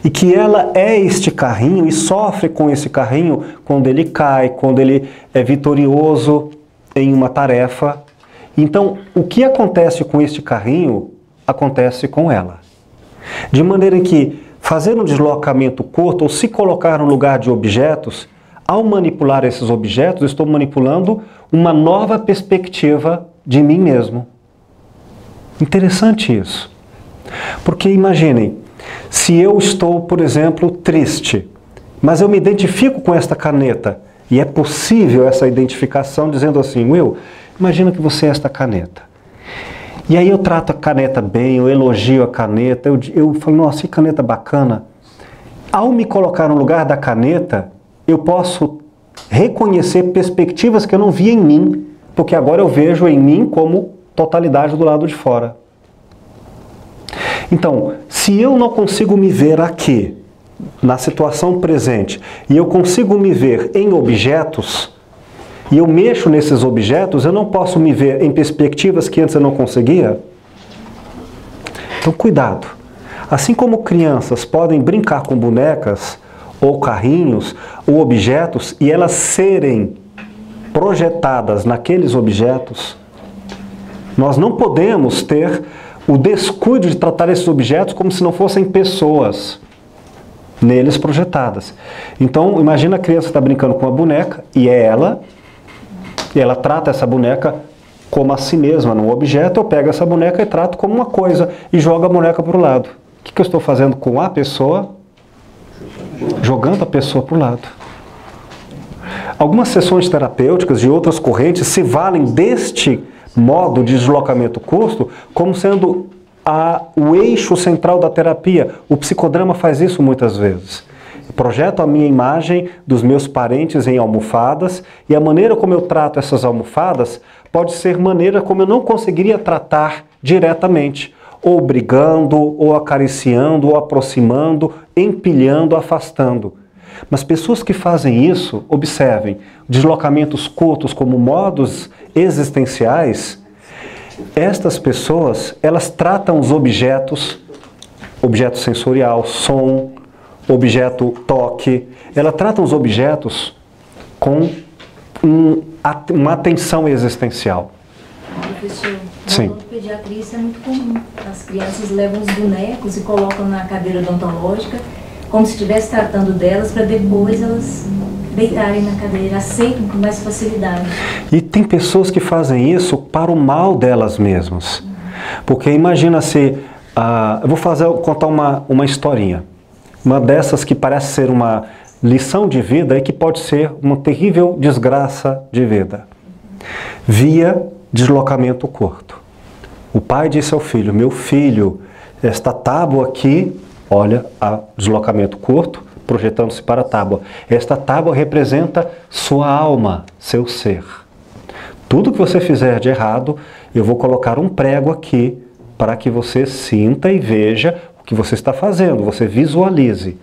e que ela é este carrinho e sofre com esse carrinho quando ele cai, quando ele é vitorioso em uma tarefa. Então, o que acontece com este carrinho acontece com ela. De maneira que fazer um deslocamento curto ou se colocar no lugar de objetos, ao manipular esses objetos, eu estou manipulando uma nova perspectiva de mim mesmo. Interessante isso. Porque imaginem, se eu estou, por exemplo, triste, mas eu me identifico com esta caneta, e é possível essa identificação dizendo assim, Will, imagina que você é esta caneta. E aí eu trato a caneta bem, eu elogio a caneta, eu falo, nossa, que caneta bacana. Ao me colocar no lugar da caneta, eu posso reconhecer perspectivas que eu não via em mim, porque agora eu vejo em mim como totalidade do lado de fora. Então, se eu não consigo me ver aqui, na situação presente, e eu consigo me ver em objetos, e eu mexo nesses objetos, eu não posso me ver em perspectivas que antes eu não conseguia? Então, cuidado. Assim como crianças podem brincar com bonecas, ou carrinhos, ou objetos, e elas serem projetadas naqueles objetos, nós não podemos ter o descuido de tratar esses objetos como se não fossem pessoas neles projetadas. Então, imagina a criança está brincando com uma boneca, e ela trata essa boneca como a si mesma, num objeto. Eu pego essa boneca e trato como uma coisa, e jogo a boneca para o lado. O que eu estou fazendo com a pessoa? Jogando a pessoa para o lado. Algumas sessões terapêuticas de outras correntes se valem deste modo de deslocamento curto como sendo o eixo central da terapia. O psicodrama faz isso muitas vezes. Eu projeto a minha imagem dos meus parentes em almofadas, e a maneira como eu trato essas almofadas pode ser maneira como eu não conseguiria tratar diretamente, ou brigando, ou acariciando, ou aproximando, empilhando, afastando. Mas pessoas que fazem isso, observem, deslocamentos curtos como modos existenciais, estas pessoas, elas tratam os objeto sensorial, som, objeto toque, elas tratam os objetos com uma atenção existencial. Professor, Sim. na pediatria isso é muito comum. As crianças levam os bonecos e colocam na cadeira odontológica, como se estivesse tratando delas, para depois elas deitarem na cadeira, aceitam com mais facilidade. E tem pessoas que fazem isso para o mal delas mesmas. Porque imagina se... eu vou contar uma historinha. Uma dessas que parece ser uma lição de vida e que pode ser uma terrível desgraça de vida. Via deslocamento curto. O pai disse ao filho: meu filho, esta tábua aqui, olha, deslocamento curto, projetando-se para a tábua. Esta tábua representa sua alma, seu ser. Tudo que você fizer de errado, eu vou colocar um prego aqui para que você sinta e veja o que você está fazendo, você visualize.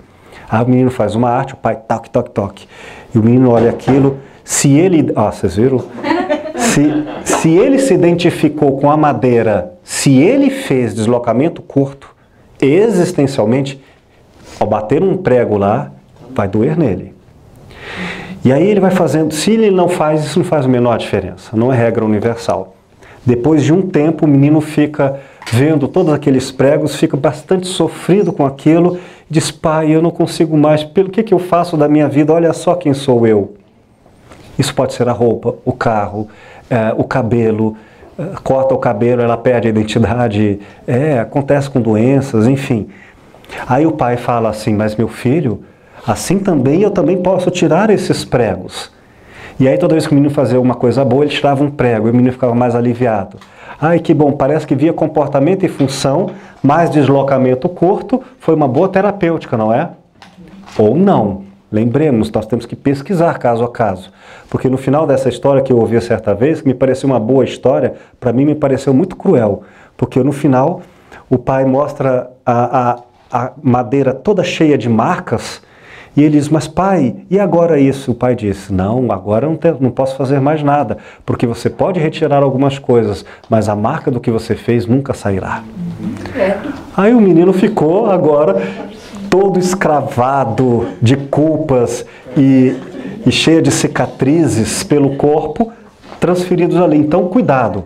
Aí o menino faz uma arte, o pai toque, toque, toque. E o menino olha aquilo, se ele... vocês viram? Se ele se identificou com a madeira, se ele fez deslocamento curto, existencialmente, ao bater um prego lá, vai doer nele. E aí ele vai fazendo, se ele não faz, isso não faz a menor diferença, não é regra universal. Depois de um tempo, o menino fica vendo todos aqueles pregos, fica bastante sofrido com aquilo, diz: pai, eu não consigo mais, pelo que eu faço da minha vida, olha só quem sou eu. Isso pode ser a roupa, o carro, o cabelo, corta o cabelo, ela perde a identidade, acontece com doenças, enfim. Aí o pai fala assim: mas meu filho, assim também eu também posso tirar esses pregos. E aí toda vez que o menino fazia uma coisa boa, ele tirava um prego, e o menino ficava mais aliviado. Ai, que bom, parece que via comportamento e função, mais deslocamento curto, foi uma boa terapêutica, não é? Ou não. Lembremos, nós temos que pesquisar caso a caso. Porque no final dessa história que eu ouvi certa vez, que me pareceu uma boa história, para mim me pareceu muito cruel. Porque no final, o pai mostra a madeira toda cheia de marcas, e ele diz: mas pai, e agora isso? O pai disse: não, agora não posso fazer mais nada, porque você pode retirar algumas coisas, mas a marca do que você fez nunca sairá. Aí o menino ficou agora todo escravado de culpas e cheio de cicatrizes pelo corpo, transferidos ali. Então, cuidado.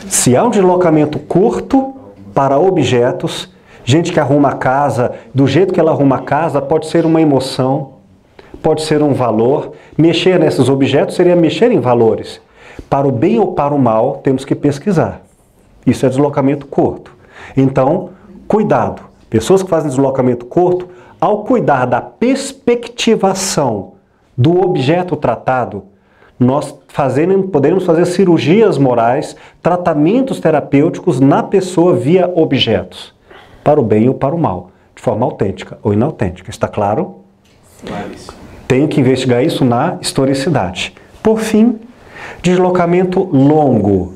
Se há um deslocamento curto para objetos, gente que arruma a casa, do jeito que ela arruma a casa, pode ser uma emoção, pode ser um valor. Mexer nesses objetos seria mexer em valores. Para o bem ou para o mal, temos que pesquisar. Isso é deslocamento curto. Então, cuidado. Pessoas que fazem deslocamento curto, ao cuidar da perspectivação do objeto tratado, nós podemos fazer cirurgias morais, tratamentos terapêuticos na pessoa via objetos, para o bem ou para o mal, de forma autêntica ou inautêntica. Está claro? Claríssimo. Tenho que investigar isso na historicidade. Por fim, deslocamento longo.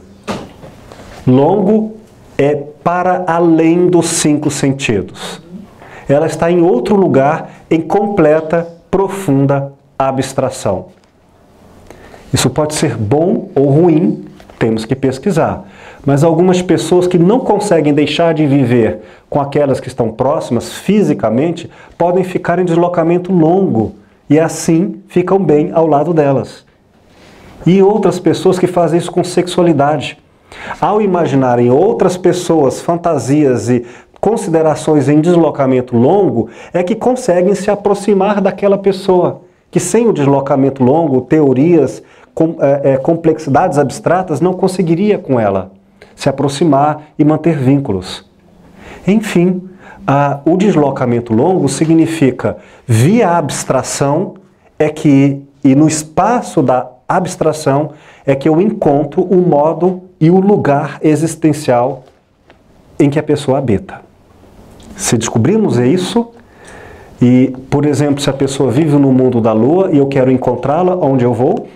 Longo é para além dos 5 sentidos. Ela está em outro lugar em completa, profunda abstração. Isso pode ser bom ou ruim, temos que pesquisar. Mas algumas pessoas que não conseguem deixar de viver com aquelas que estão próximas fisicamente, podem ficar em deslocamento longo e assim ficam bem ao lado delas. E outras pessoas que fazem isso com sexualidade. Ao imaginarem outras pessoas, fantasias e considerações em deslocamento longo, é que conseguem se aproximar daquela pessoa, que sem o deslocamento longo, teorias, complexidades abstratas, não conseguiria com ela se aproximar e manter vínculos. Enfim, o deslocamento longo significa, via abstração, e no espaço da abstração, é que eu encontro o modo e o lugar existencial em que a pessoa habita. Se descobrirmos isso, e, por exemplo, se a pessoa vive no mundo da Lua e eu quero encontrá-la, onde eu vou?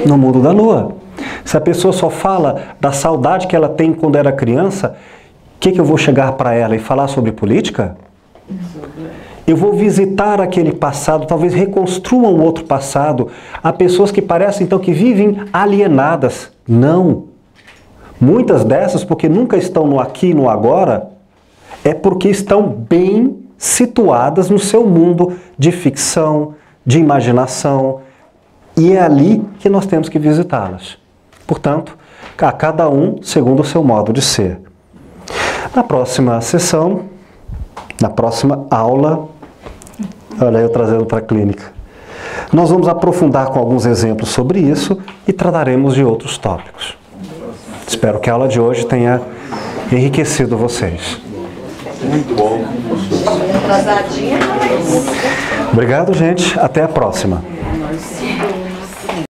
No mundo da Lua. Se a pessoa só fala da saudade que ela tem quando era criança, o que eu vou chegar para ela e falar sobre política? Eu vou visitar aquele passado, talvez reconstrua um outro passado. Há pessoas que parecem então que vivem alienadas. Não. Muitas dessas, porque nunca estão no aqui e no agora, é porque estão bem situadas no seu mundo de ficção, de imaginação, e é ali que nós temos que visitá-las. Portanto, a cada um segundo o seu modo de ser. Na próxima sessão, na próxima aula, olha eu trazendo para a clínica, nós vamos aprofundar com alguns exemplos sobre isso e trataremos de outros tópicos. Espero que a aula de hoje tenha enriquecido vocês. Muito bom. Obrigado, gente. Até a próxima.